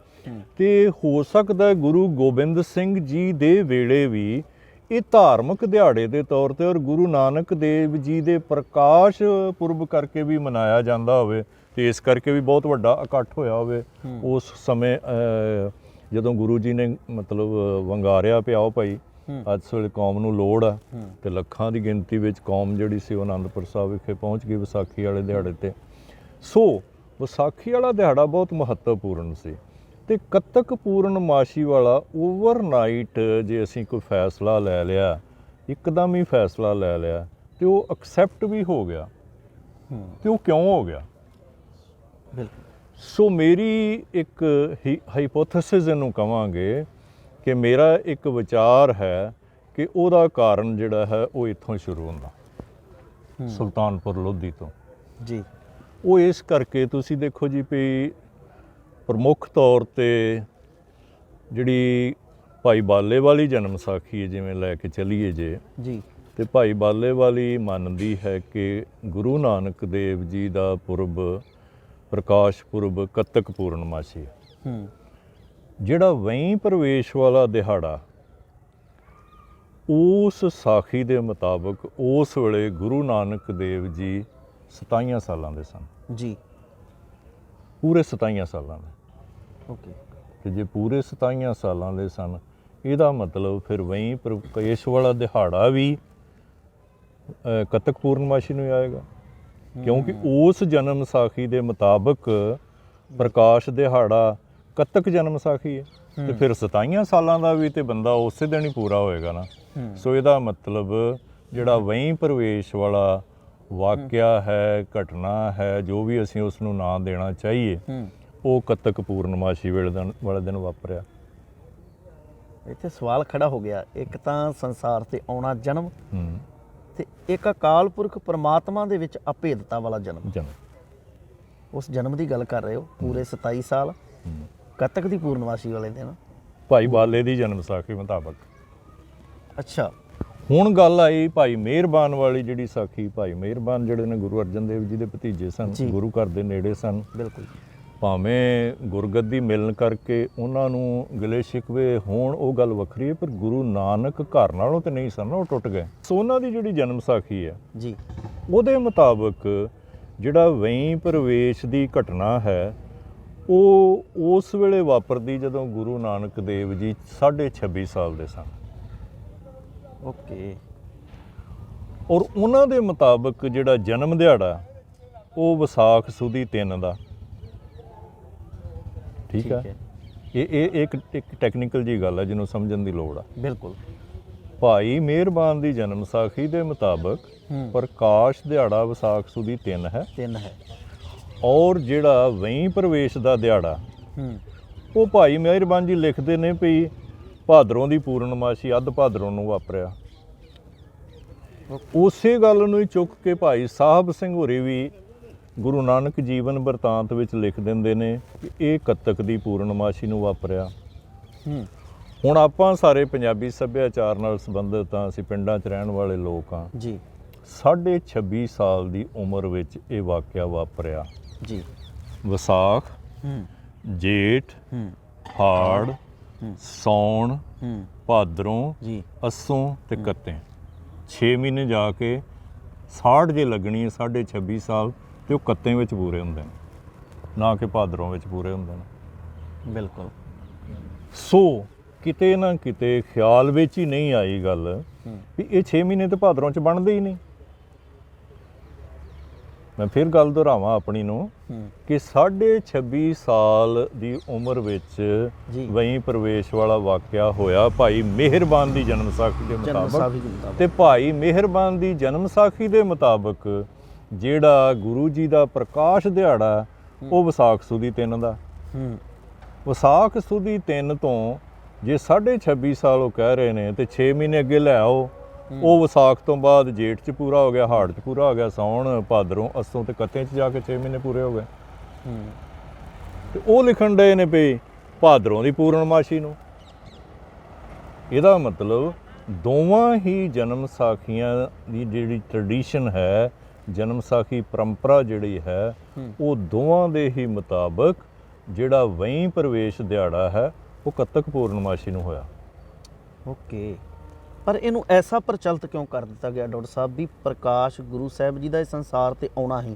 S2: ਤੇ ਹੋ ਸਕਦਾ ਗੁਰੂ ਗੋਬਿੰਦ ਸਿੰਘ ਜੀ ਦੇ ਵੇਲੇ ਵੀ ਇਹ ਧਾਰਮਿਕ ਦਿਹਾੜੇ ਦੇ ਤੌਰ ਤੇ ਔਰ ਗੁਰੂ ਨਾਨਕ ਦੇਵ ਜੀ ਦੇ ਪ੍ਰਕਾਸ਼ ਪੁਰਬ ਕਰਕੇ ਵੀ ਮਨਾਇਆ ਜਾਂਦਾ ਹੋਵੇ ਤੇ ਇਸ ਕਰਕੇ ਵੀ ਬਹੁਤ ਵੱਡਾ ਇਕੱਠ ਹੋਇਆ ਹੋਵੇ ਉਸ ਸਮੇਂ ਜਦੋਂ ਗੁਰੂ ਜੀ ਨੇ ਮਤਲਬ ਵੰਗਾਰਿਆ ਪਿਆ ਉਹ ਭਾਈ ਅੱਜ ਵੇਲੇ ਕੌਮ ਨੂੰ ਲੋੜ ਆ ਤੇ ਲੱਖਾਂ ਦੀ ਗਿਣਤੀ ਵਿੱਚ ਕੌਮ ਜਿਹੜੀ ਸੀ ਉਹ ਆਨੰਦਪੁਰ ਸਾਹਿਬ ਵਿਖੇ ਪਹੁੰਚ ਗਈ ਵਿਸਾਖੀ ਵਾਲੇ ਦਿਹਾੜੇ ਤੇ। ਸੋ ਵਿਸਾਖੀ ਵਾਲਾ ਦਿਹਾੜਾ ਬਹੁਤ ਮਹੱਤਵਪੂਰਨ ਸੀ ਤੇ ਕੱਤਕ ਪੂਰਨਮਾਸ਼ੀ ਵਾਲਾ ਓਵਰਨਾਈਟ ਜੇ ਅਸੀਂ ਕੋਈ ਫੈਸਲਾ ਲੈ ਲਿਆ, ਇੱਕਦਮ ਹੀ ਫੈਸਲਾ ਲੈ ਲਿਆ ਤੇ ਉਹ ਐਕਸੈਪਟ ਵੀ ਹੋ ਗਿਆ ਤੇ ਉਹ ਕਿਉਂ ਹੋ ਗਿਆ? ਸੋ ਮੇਰੀ ਇੱਕ ਹਾਈਪੋਥੇਸਿਸ ਇਹਨੂੰ ਕਵਾਂਗੇ ਕਿ ਮੇਰਾ ਇੱਕ ਵਿਚਾਰ ਹੈ ਕਿ ਉਹਦਾ ਕਾਰਨ ਜਿਹੜਾ ਹੈ ਉਹ ਇੱਥੋਂ ਸ਼ੁਰੂ ਹੁੰਦਾ, ਸੁਲਤਾਨਪੁਰ ਲੋਧੀ ਤੋਂ ਜੀ। ਉਹ ਇਸ ਕਰਕੇ ਤੁਸੀਂ ਦੇਖੋ ਜੀ ਵੀ ਪ੍ਰਮੁੱਖ ਤੌਰ ਤੇ ਜਿਹੜੀ ਭਾਈ ਬਾਲੇ ਵਾਲੀ ਜਨਮ ਸਾਖੀ ਹੈ ਜਿਵੇਂ ਲੈ ਕੇ ਚੱਲੀਏ ਜੇ ਜੀ, ਤੇ ਭਾਈ ਬਾਲੇ ਵਾਲੀ ਮੰਨਦੀ ਹੈ ਕਿ ਗੁਰੂ ਨਾਨਕ ਦੇਵ ਜੀ ਦਾ ਪੁਰਬ ਪ੍ਰਕਾਸ਼ ਪੁਰਬ ਕੱਤਕ ਪੂਰਨਮਾਸ਼ੀ ਜਿਹੜਾ ਵਹੀਂ ਪ੍ਰਵੇਸ਼ ਵਾਲਾ ਦਿਹਾੜਾ ਉਸ ਸਾਖੀ ਦੇ ਮੁਤਾਬਕ ਉਸ ਵੇਲੇ ਗੁਰੂ ਨਾਨਕ ਦੇਵ ਜੀ 27 ਸਾਲਾਂ ਦੇ ਸਨ ਜੀ, ਪੂਰੇ 27 ਸਾਲਾਂ ਦੇ। ਓਕੇ, ਤੇ ਜੇ ਪੂਰੇ 27 ਸਾਲਾਂ ਦੇ ਸਨ ਇਹਦਾ ਮਤਲਬ ਫਿਰ ਵਹੀਂ ਪ੍ਰਵੇਸ਼ ਵਾਲਾ ਦਿਹਾੜਾ ਵੀ ਕੱਤਕ ਪੂਰਨਮਾਸ਼ੀ ਨੂੰ ਆਏਗਾ, ਕਿਉਂਕਿ ਉਸ ਜਨਮ ਸਾਖੀ ਦੇ ਮੁਤਾਬਕ ਪ੍ਰਕਾਸ਼ ਦਿਹਾੜਾ ਕੱਤਕ ਜਨਮ ਸਾਖੀ ਹੈ ਤੇ ਫਿਰ 27 ਸਾਲਾਂ ਦਾ ਵੀ ਤੇ ਬੰਦਾ ਉਸੇ ਦਿਨ ਹੀ ਪੂਰਾ ਹੋਏਗਾ ਨਾ। ਸੋ ਇਹਦਾ ਮਤਲਬ ਜਿਹੜਾ ਵਹੀਂ ਪ੍ਰਵੇਸ਼ ਵਾਲਾ ਵਾਕਿਆ ਹੈ, ਘਟਨਾ ਹੈ, ਜੋ ਵੀ ਅਸੀਂ ਉਸ ਨੂੰ ਨਾਂ ਦੇਣਾ ਚਾਹੀਏ, ਉਹ ਕੱਤਕ ਪੂਰਨਮਾਸ਼ੀ ਵਾਲੇ ਦਿਨ ਵਾਪਰਿਆ।
S1: ਇੱਥੇ ਸਵਾਲ ਖੜਾ ਹੋ ਗਿਆ, ਇੱਕ ਤਾਂ ਸੰਸਾਰ ਤੇ ਆਉਣਾ ਜਨਮ ਤੇ ਇੱਕ ਅਕਾਲ ਪੁਰਖ ਪਰਮਾਤਮਾ ਦੇ ਵਿੱਚ ਅਭੇਦਤਾ ਵਾਲਾ ਜਨਮ। ਉਸ ਜਨਮ ਦੀ ਗੱਲ ਕਰ ਰਹੇ ਹੋ, ਪੂਰੇ 27 ਸਾਲ ਕੱਤਕ ਦੀ ਪੂਰਨਮਾਸ਼ੀ ਵਾਲੇ ਦਿਨ
S2: ਭਾਈ ਬਾਲੇ ਦੀ ਜਨਮ ਸਾਖੀ ਮੁਤਾਬਕ।
S1: ਅੱਛਾ,
S2: ਹੁਣ ਗੱਲ ਆਈ ਭਾਈ ਮਿਹਰਬਾਨ ਵਾਲੀ ਜਿਹੜੀ ਸਾਖੀ। ਭਾਈ ਮਿਹਰਬਾਨ ਜਿਹੜੇ ਨੇ ਗੁਰੂ ਅਰਜਨ ਦੇਵ ਜੀ ਦੇ ਭਤੀਜੇ ਸਨ, ਗੁਰੂ ਘਰ ਦੇ ਨੇੜੇ ਸਨ। ਬਿਲਕੁਲ, ਭਾਵੇਂ ਗੁਰਗੱਦੀ ਮਿਲਣ ਕਰਕੇ ਉਹਨਾਂ ਨੂੰ ਗਿਲੇ ਸ਼ਿਕਵੇ ਹੋਣ ਉਹ ਗੱਲ ਵੱਖਰੀ ਹੈ, ਪਰ ਗੁਰੂ ਨਾਨਕ ਘਰ ਨਾਲੋਂ ਤੇ ਨਹੀਂ ਸਨ, ਉਹ ਟੁੱਟ ਗਏ। ਸੋ ਉਹਨਾਂ ਦੀ ਜਿਹੜੀ ਜਨਮ ਸਾਖੀ ਹੈ ਜੀ, ਉਹਦੇ ਮੁਤਾਬਕ ਜਿਹੜਾ ਵਹੀਂ ਪ੍ਰਵੇਸ਼ ਦੀ ਘਟਨਾ ਹੈ ਉਹ ਉਸ ਵੇਲੇ ਵਾਪਰਦੀ ਜਦੋਂ ਗੁਰੂ ਨਾਨਕ ਦੇਵ ਜੀ 26.5 ਸਾਲ ਦੇ ਸਨ। ਓਕੇ, ਔਰ ਉਹਨਾਂ ਦੇ ਮੁਤਾਬਕ ਜਿਹੜਾ ਜਨਮ ਦਿਹਾੜਾ ਉਹ ਵਿਸਾਖ ਸੁਦੀ 3 ਦਾ। ਠੀਕ ਹੈ। ਇਹ ਇੱਕ ਟੈਕਨੀਕਲ ਜੀ ਗੱਲ ਹੈ ਜਿਹਨੂੰ ਸਮਝਣ ਦੀ ਲੋੜ ਆ।
S1: ਬਿਲਕੁਲ।
S2: ਭਾਈ ਮਿਹਰਬਾਨ ਦੀ ਜਨਮ ਸਾਖੀ ਦੇ ਮੁਤਾਬਕ ਪ੍ਰਕਾਸ਼ ਦਿਹਾੜਾ ਵਿਸਾਖ ਸੁਦੀ 3 ਹੈ।
S1: 3 ਹੈ।
S2: ਔਰ ਜਿਹੜਾ ਵਹੀਂ ਪ੍ਰਵੇਸ਼ ਦਾ ਦਿਹਾੜਾ ਉਹ ਭਾਈ ਮਿਹਰਬਾਨ ਜੀ ਲਿਖਦੇ ਨੇ ਵੀ ਭਾਦਰੋਂ ਦੀ ਪੂਰਨਮਾਸ਼ੀ ਅੱਧ ਭਾਦਰੋਂ ਨੂੰ ਵਾਪਰਿਆ। ਉਸੇ ਗੱਲ ਨੂੰ ਹੀ ਚੁੱਕ ਕੇ ਭਾਈ ਸਾਹਿਬ ਸਿੰਘ ਹੋਰੀ ਵੀ ਗੁਰੂ ਨਾਨਕ ਜੀਵਨ ਬਿਰਤਾਂਤ ਵਿੱਚ ਲਿਖ ਦਿੰਦੇ ਨੇ ਕਿ ਇਹ ਕੱਤਕ ਦੀ ਪੂਰਨਮਾਸ਼ੀ ਨੂੰ ਵਾਪਰਿਆ। ਹੁਣ ਆਪਾਂ ਸਾਰੇ ਪੰਜਾਬੀ ਸੱਭਿਆਚਾਰ ਨਾਲ ਸੰਬੰਧਿਤ ਹਾਂ, ਅਸੀਂ ਪਿੰਡਾਂ 'ਚ ਰਹਿਣ ਵਾਲੇ ਲੋਕ ਹਾਂ
S1: ਜੀ।
S2: 26.5 ਸਾਲ ਦੀ ਉਮਰ ਵਿੱਚ ਇਹ ਵਾਕਿਆ ਵਾਪਰਿਆ
S1: ਜੀ।
S2: ਵਿਸਾਖ, ਜੇਠ, ਹਾੜ, ਸੌਣ, ਭਾਦਰੋਂ, ਅੱਸੋਂ ਤੇ ਕੱਤੇ 6 ਮਹੀਨੇ ਜਾ ਕੇ 60 ਜੇ ਲੱਗਣੀ ਹੈ 26.5 ਸਾਲ ਤੇ ਉਹ ਕੱਤੇ ਵਿੱਚ ਪੂਰੇ ਹੁੰਦੇ ਨੇ, ਨਾ ਕਿ ਭਾਦਰੋਂ ਵਿੱਚ ਪੂਰੇ ਹੁੰਦੇ ਨੇ।
S1: ਬਿਲਕੁਲ।
S2: ਸੋ ਕਿਤੇ ਨਾ ਕਿਤੇ ਖਿਆਲ ਵਿੱਚ ਹੀ ਨਹੀਂ ਆਈ ਗੱਲ ਵੀ ਇਹ 6 ਮਹੀਨੇ ਤੇ ਭਾਦਰੋਂ 'ਚ ਬਣਦੇ ਹੀ ਨਹੀਂ। ਮੈਂ ਫਿਰ ਗੱਲ ਦੁਹਰਾਵਾਂ ਆਪਣੀ ਨੂੰ ਕਿ 26.5 ਸਾਲ ਦੀ ਉਮਰ ਵਿੱਚ ਵਹੀਂ ਪ੍ਰਵੇਸ਼ ਵਾਲਾ ਵਾਕਿਆ ਹੋਇਆ ਭਾਈ ਮਿਹਰਬਾਨ ਦੀ ਜਨਮ ਸਾਖੀ ਦੇ ਮੁਤਾਬਕ। ਤੇ ਭਾਈ ਮਿਹਰਬਾਨ ਦੀ ਜਨਮ ਸਾਖੀ ਦੇ ਮੁਤਾਬਕ ਜਿਹੜਾ ਗੁਰੂ ਜੀ ਦਾ ਪ੍ਰਕਾਸ਼ ਦਿਹਾੜਾ ਉਹ ਵਿਸਾਖ ਸੁਦੀ 3 ਦਾ। ਵਿਸਾਖ ਸੁਦੀ 3 ਤੋਂ ਜੇ 26.5 ਸਾਲ ਉਹ ਕਹਿ ਰਹੇ ਨੇ ਤੇ 6 ਮਹੀਨੇ ਅੱਗੇ ਲੈ ਆਓ, ਉਹ ਵਿਸਾਖ ਤੋਂ ਬਾਅਦ ਜੇਠ 'ਚ ਪੂਰਾ ਹੋ ਗਿਆ, ਹਾੜ 'ਚ ਪੂਰਾ ਹੋ ਗਿਆ, ਸੌਣ, ਭਾਦਰੋਂ, ਅੱਸੋਂ ਤੇ ਕੱਤੇ 'ਚ ਜਾ ਕੇ 6 ਮਹੀਨੇ ਪੂਰੇ ਹੋ ਗਏ। ਤੇ ਉਹ ਲਿਖਣ ਡਏ ਨੇ ਵੀ ਭਾਦਰੋਂ ਦੀ ਪੂਰਨਮਾਸ਼ੀ ਨੂੰ। ਇਹਦਾ ਮਤਲਬ ਦੋਵਾਂ ਹੀ ਜਨਮ ਸਾਖੀਆਂ ਦੀ ਜਿਹੜੀ ਟ੍ਰੈਡੀਸ਼ਨ ਹੈ, ਜਨਮ ਸਾਖੀ ਪਰੰਪਰਾ ਜਿਹੜੀ ਹੈ, ਉਹ ਦੋਵਾਂ ਦੇ ਹੀ ਮੁਤਾਬਕ ਜਿਹੜਾ ਵਹੀਂ ਪ੍ਰਵੇਸ਼ ਦਿਹਾੜਾ ਹੈ ਉਹ ਕੱਤਕ ਪੂਰਨਮਾਸ਼ੀ ਨੂੰ ਹੋਇਆ।
S1: ਓਕੇ। ਪਰ ਇਹਨੂੰ ਐਸਾ ਪ੍ਰਚਲਿਤ ਕਿਉਂ ਕਰ ਦਿੱਤਾ ਗਿਆ ਡਾਕਟਰ ਸਾਹਿਬ ਵੀ ਪ੍ਰਕਾਸ਼ ਗੁਰੂ ਸਾਹਿਬ ਜੀ ਦਾ ਇਸ ਸੰਸਾਰ ਤੇ ਆਉਣਾ ਹੀ?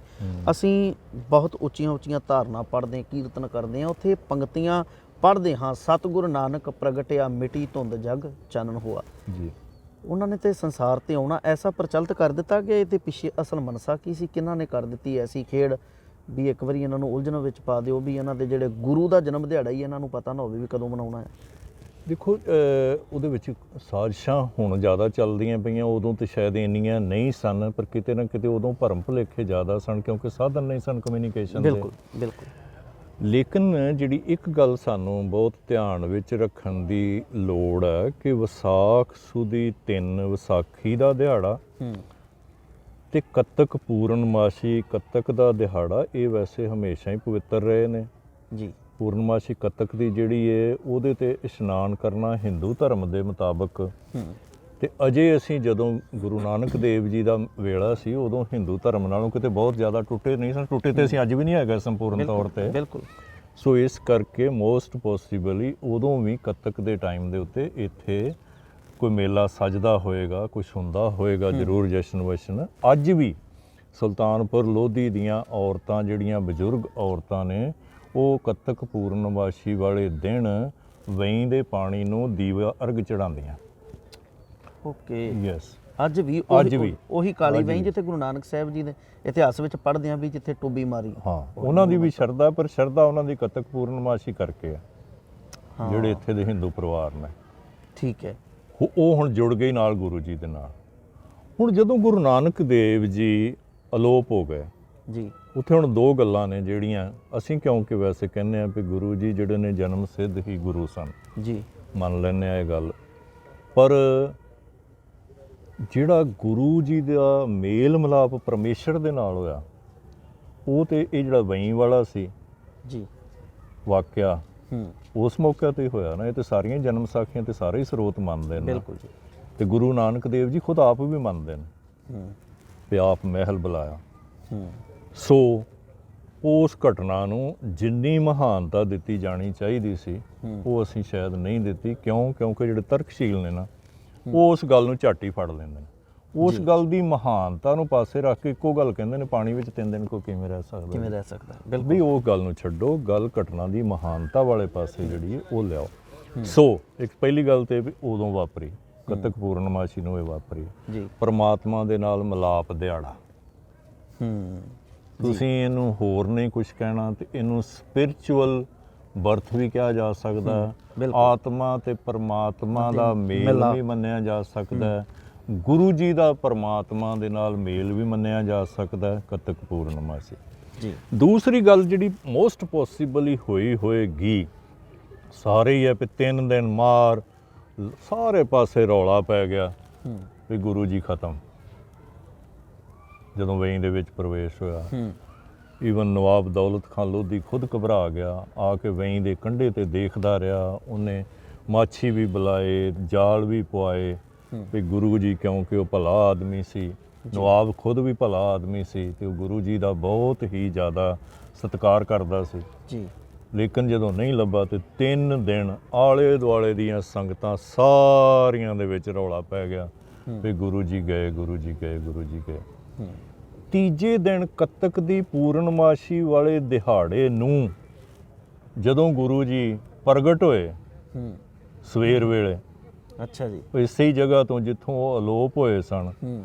S1: ਅਸੀਂ ਬਹੁਤ ਉੱਚੀਆਂ ਧਾਰਨਾ ਪੜ੍ਹਦੇ ਹਾਂ, ਕੀਰਤਨ ਕਰਦੇ ਹਾਂ, ਉੱਥੇ ਪੰਕਤੀਆਂ ਪੜ੍ਹਦੇ ਹਾਂ, ਸਤਿਗੁਰ ਨਾਨਕ ਪ੍ਰਗਟਿਆ ਮਿਟੀ ਧੁੰਦ ਜਗ ਚਾਨਣ ਹੋਆ ਜੀ। ਉਹਨਾਂ ਨੇ ਤੇ ਸੰਸਾਰ ਤੇ ਆਉਣਾ ਐਸਾ ਪ੍ਰਚਲਿਤ ਕਰ ਦਿੱਤਾ ਕਿ ਇਹਦੇ ਪਿੱਛੇ ਅਸਲ ਮਨਸਾ ਕੀ ਸੀ? ਕਿਹਨਾਂ ਨੇ ਕਰ ਦਿੱਤੀ ਐਸੀ ਖੇਡ ਵੀ ਇੱਕ ਵਾਰੀ ਇਹਨਾਂ ਨੂੰ ਉਲਝਣ ਵਿੱਚ ਪਾ ਦਿਓ ਵੀ ਇਹਨਾਂ ਦੇ ਜਿਹੜੇ ਗੁਰੂ ਦਾ ਜਨਮ ਦਿਹਾੜਾ ਹੀ ਇਹਨਾਂ ਨੂੰ ਪਤਾ ਨਾ ਹੋਵੇ ਵੀ ਕਦੋਂ ਮਨਾਉਣਾ ਹੈ?
S2: ਦੇਖੋ, ਉਹਦੇ ਵਿੱਚ ਸਾਜ਼ਿਸ਼ਾਂ ਹੁਣ ਜ਼ਿਆਦਾ ਚੱਲਦੀਆਂ ਪਈਆਂ, ਉਦੋਂ ਤੇ ਸ਼ਾਇਦ ਇੰਨੀਆਂ ਨਹੀਂ ਸਨ, ਪਰ ਕਿਤੇ ਨਾ ਕਿਤੇ ਉਦੋਂ ਭਰਮ ਭੁਲੇਖੇ ਜ਼ਿਆਦਾ ਸਨ ਕਿਉਂਕਿ ਸਾਧਨ ਨਹੀਂ ਸਨ ਕਮਿਊਨੀਕੇਸ਼ਨ ਦੇ।
S1: ਬਿਲਕੁਲ।
S2: ਲੇਕਿਨ ਜਿਹੜੀ ਇੱਕ ਗੱਲ ਸਾਨੂੰ ਬਹੁਤ ਧਿਆਨ ਵਿੱਚ ਰੱਖਣ ਦੀ ਲੋੜ ਹੈ ਕਿ ਵਿਸਾਖ ਸੁਦੀ 3 ਵਿਸਾਖੀ ਦਾ ਦਿਹਾੜਾ ਤੇ ਕੱਤਕ ਪੂਰਨਮਾਸ਼ੀ ਕੱਤਕ ਦਾ ਦਿਹਾੜਾ ਇਹ ਵੈਸੇ ਹਮੇਸ਼ਾ ਹੀ ਪਵਿੱਤਰ ਰਹੇ ਨੇ ਜੀ। ਪੂਰਨਮਾਸ਼ੀ ਕੱਤਕ ਦੀ ਜਿਹੜੀ ਹੈ ਉਹਦੇ ਤੇ ਇਸ਼ਨਾਨ ਕਰਨਾ ਹਿੰਦੂ ਧਰਮ ਦੇ ਮੁਤਾਬਕ, ਤੇ ਅਜੇ ਅਸੀਂ ਜਦੋਂ ਗੁਰੂ ਨਾਨਕ ਦੇਵ ਜੀ ਦਾ ਵੇਲਾ ਸੀ ਉਦੋਂ ਹਿੰਦੂ ਧਰਮ ਨਾਲੋਂ ਕਿਤੇ ਬਹੁਤ ਜ਼ਿਆਦਾ ਟੁੱਟੇ ਨਹੀਂ ਸਨ। ਟੁੱਟੇ ਤੇ ਅਸੀਂ ਅੱਜ ਵੀ ਨਹੀਂ ਹੈਗੇ ਸੰਪੂਰਨ ਤੌਰ ਤੇ। ਬਿਲਕੁਲ। ਸੋ ਇਸ ਕਰਕੇ ਮੋਸਟ ਪੋਸੀਬਲੀ ਉਦੋਂ ਵੀ ਕੱਤਕ ਦੇ ਟਾਈਮ ਦੇ ਉੱਤੇ ਇੱਥੇ ਕੋਈ ਮੇਲਾ ਸਜਦਾ ਹੋਏਗਾ, ਕੁਛ ਹੁੰਦਾ ਹੋਏਗਾ ਜ਼ਰੂਰ, ਜਸ਼ਨ ਵਸ਼ਨ। ਅੱਜ ਵੀ ਸੁਲਤਾਨਪੁਰ ਲੋਧੀ ਦੀਆਂ ਔਰਤਾਂ ਜਿਹੜੀਆਂ ਬਜ਼ੁਰਗ ਔਰਤਾਂ ਨੇ ਉਹ ਕੱਤਕ ਪੂਰਨਮਾਸ਼ੀ ਵਾਲੇ ਦਿਨ ਵਹੀਂ ਦੇ ਪਾਣੀ ਨੂੰ ਦੀਵਾ ਅਰਗ ਚੜਾਉਂਦੀਆਂ। ਓਕੇ। ਯੈਸ। ਅੱਜ ਵੀ ਉਹੀ ਕਾਲੀ ਵਹੀਂ ਜਿੱਥੇ ਗੁਰੂ ਨਾਨਕ ਸਾਹਿਬ ਜੀ ਦੇ ਇਤਿਹਾਸ ਵਿੱਚ ਪੜ੍ਹਦੇ ਹਾਂ ਵੀ ਜਿੱਥੇ ਟੋਬੀ ਮਾਰੀ। ਹਾਂ, ਉਹਨਾਂ ਦੀ ਵੀ ਸ਼ਰਧਾ, ਪਰ ਸ਼ਰਧਾ ਉਹਨਾਂ ਦੀ ਕੱਤਕ ਪੂਰਨਮਾਸ਼ੀ ਕਰਕੇ ਆ ਜਿਹੜੇ ਇੱਥੇ ਦੇ ਹਿੰਦੂ ਪਰਿਵਾਰ ਨੇ। ਠੀਕ ਹੈ। ਉਹ ਹੁਣ ਜੁੜ ਗਈ ਨਾਲ ਗੁਰੂ ਜੀ ਦੇ ਨਾਲ। ਹੁਣ ਜਦੋਂ ਗੁਰੂ ਨਾਨਕ ਦੇਵ ਜੀ ਅਲੋਪ ਹੋ ਗਏ ਜੀ, ਉੱਥੇ ਹੁਣ ਦੋ ਗੱਲਾਂ ਨੇ ਜਿਹੜੀਆਂ ਅਸੀਂ ਕਿਉਂਕਿ ਵੈਸੇ ਕਹਿੰਦੇ ਆ ਵੀ ਗੁਰੂ ਜੀ ਜਿਹੜੇ ਨੇ ਜਨਮ ਸਿੱਧ ਹੀ ਗੁਰੂ ਸਨ ਜੀ, ਮੰਨ ਲੈਂਦੇ ਆ ਇਹ ਗੱਲ, ਪਰ ਜਿਹੜਾ ਗੁਰੂ ਜੀ ਦਾ ਮੇਲ ਮਿਲਾਪ ਪਰਮੇਸ਼ਰ ਦੇ ਨਾਲ ਹੋਇਆ ਉਹ ਤੇ ਇਹ ਜਿਹੜਾ ਵਹੀਂ ਵਾਲਾ ਸੀ ਜੀ ਵਾਕਿਆ ਉਸ ਮੌਕੇ ਤੇ ਹੋਇਆ ਨਾ। ਇਹ ਤੇ ਸਾਰੀਆਂ ਜਨਮ ਸਾਖੀਆਂ ਤੇ ਸਾਰੇ ਹੀ ਸਰੋਤ ਮੰਨਦੇ ਨੇ। ਬਿਲਕੁਲ ਜੀ। ਤੇ ਗੁਰੂ ਨਾਨਕ ਦੇਵ ਜੀ ਖੁਦ ਆਪ ਵੀ ਮੰਨਦੇ ਨੇ ਵੀ ਆਪ ਮਹਿਲ ਬੁਲਾਇਆ। ਸੋ ਉਸ ਘਟਨਾ ਨੂੰ ਜਿੰਨੀ ਮਹਾਨਤਾ ਦਿੱਤੀ ਜਾਣੀ ਚਾਹੀਦੀ ਸੀ ਉਹ ਅਸੀਂ ਸ਼ਾਇਦ ਨਹੀਂ ਦਿੱਤੀ। ਕਿਉਂਕਿ ਜਿਹੜੇ ਤਰਕਸ਼ੀਲ ਨੇ ਨਾ ਉਹ ਉਸ ਗੱਲ ਨੂੰ ਝੱਟ ਹੀ ਫੜ ਲੈਂਦੇ ਨੇ। ਉਸ ਗੱਲ ਦੀ ਮਹਾਨਤਾ ਨੂੰ ਪਾਸੇ ਰੱਖ ਕੇ ਇੱਕੋ ਗੱਲ ਕਹਿੰਦੇ ਨੇ, ਪਾਣੀ ਵਿੱਚ 3 ਦਿਨ ਕੋਈ ਕਿਵੇਂ ਰਹਿ ਸਕਦਾ। ਬਿਲਕੁਲ ਵੀ ਉਹ ਗੱਲ ਨੂੰ ਛੱਡੋ, ਗੱਲ ਘਟਨਾ ਦੀ ਮਹਾਨਤਾ ਵਾਲੇ ਪਾਸੇ ਜਿਹੜੀ ਹੈ ਉਹ ਲਿਆਓ। ਸੋ ਇੱਕ ਪਹਿਲੀ ਗੱਲ ਤੇ ਵੀ ਉਦੋਂ ਵਾਪਰੀ ਕੱਤਕ ਪੂਰਨਮਾਸ਼ੀ ਨੂੰ ਇਹ ਵਾਪਰੀ
S1: ਜੀ।
S2: ਪਰਮਾਤਮਾ ਦੇ ਨਾਲ ਮਿਲਾਪ ਦਿਹਾੜਾ। ਤੁਸੀਂ ਇਹਨੂੰ ਹੋਰ ਨਹੀਂ ਕੁਝ ਕਹਿਣਾ ਤੇ ਇਹਨੂੰ ਸਪਿਰਚੁਅਲ ਬਰਥ ਵੀ ਕਿਹਾ ਜਾ ਸਕਦਾ, ਆਤਮਾ ਤੇ ਪਰਮਾਤਮਾ ਦਾ ਮੇਲ ਵੀ ਮੰਨਿਆ ਜਾ ਸਕਦਾ, ਗੁਰੂ ਜੀ ਦਾ ਪਰਮਾਤਮਾ ਦੇ ਨਾਲ ਮੇਲ ਵੀ ਮੰਨਿਆ ਜਾ ਸਕਦਾ ਕੱਤਕ ਪੂਰਨਮਾਸ਼ੀ
S1: ਜੀ।
S2: ਦੂਸਰੀ ਗੱਲ ਜਿਹੜੀ ਮੋਸਟ ਪੋਸੀਬਲ ਹੋਈ ਹੋਏਗੀ, ਸਾਰੇ ਹੀ ਹੈ ਵੀ 3 ਦਿਨ ਮਾਰ ਸਾਰੇ ਪਾਸੇ ਰੌਲਾ ਪੈ ਗਿਆ ਵੀ ਗੁਰੂ ਜੀ ਖਤਮ ਜਦੋਂ ਵੇਈਂ ਦੇ ਵਿੱਚ ਪ੍ਰਵੇਸ਼ ਹੋਇਆ। ਈਵਨ ਨਵਾਬ ਦੌਲਤ ਖਾਨ ਲੋਧੀ ਖੁਦ ਘਬਰਾ ਗਿਆ, ਆ ਕੇ ਵੇਈਂ ਦੇ ਕੰਢੇ ਤੇ ਦੇਖਦਾ ਰਿਹਾ। ਉਹਨੇ ਮਾਛੀ ਵੀ ਬੁਲਾਏ, ਜਾਲ ਵੀ ਪਵਾਏ ਵੀ ਗੁਰੂ ਜੀ, ਕਿਉਂਕਿ ਉਹ ਭਲਾ ਆਦਮੀ ਸੀ, ਨਵਾਬ ਖੁਦ ਵੀ ਭਲਾ ਆਦਮੀ ਸੀ ਤੇ ਉਹ ਗੁਰੂ ਜੀ ਦਾ ਬਹੁਤ ਹੀ ਜ਼ਿਆਦਾ ਸਤਿਕਾਰ ਕਰਦਾ ਸੀ
S1: ਜੀ।
S2: ਲੇਕਿਨ ਜਦੋਂ ਨਹੀਂ ਲੱਭਾ ਤੇ 3 ਦਿਨ ਆਲੇ ਦੁਆਲੇ ਦੀਆਂ ਸੰਗਤਾਂ ਸਾਰੀਆਂ ਦੇ ਵਿੱਚ ਰੌਲਾ ਪੈ ਗਿਆ ਵੀ ਗੁਰੂ ਜੀ ਗਏ, ਗੁਰੂ ਜੀ ਗਏ, ਗੁਰੂ ਜੀ ਗਏ। ਤੀਜੇ ਦਿਨ ਕੱਤਕ ਦੀ ਪੂਰਨਮਾਸ਼ੀ ਵਾਲੇ ਦਿਹਾੜੇ ਨੂੰ ਜਦੋਂ ਗੁਰੂ ਜੀ ਪ੍ਰਗਟ ਹੋਏ ਸਵੇਰ ਵੇਲੇ,
S1: ਅੱਛਾ ਜੀ,
S2: ਇਸੇ ਹੀ ਜਗ੍ਹਾ ਤੋਂ ਜਿੱਥੋਂ ਉਹ ਅਲੋਪ ਹੋਏ ਸਨ,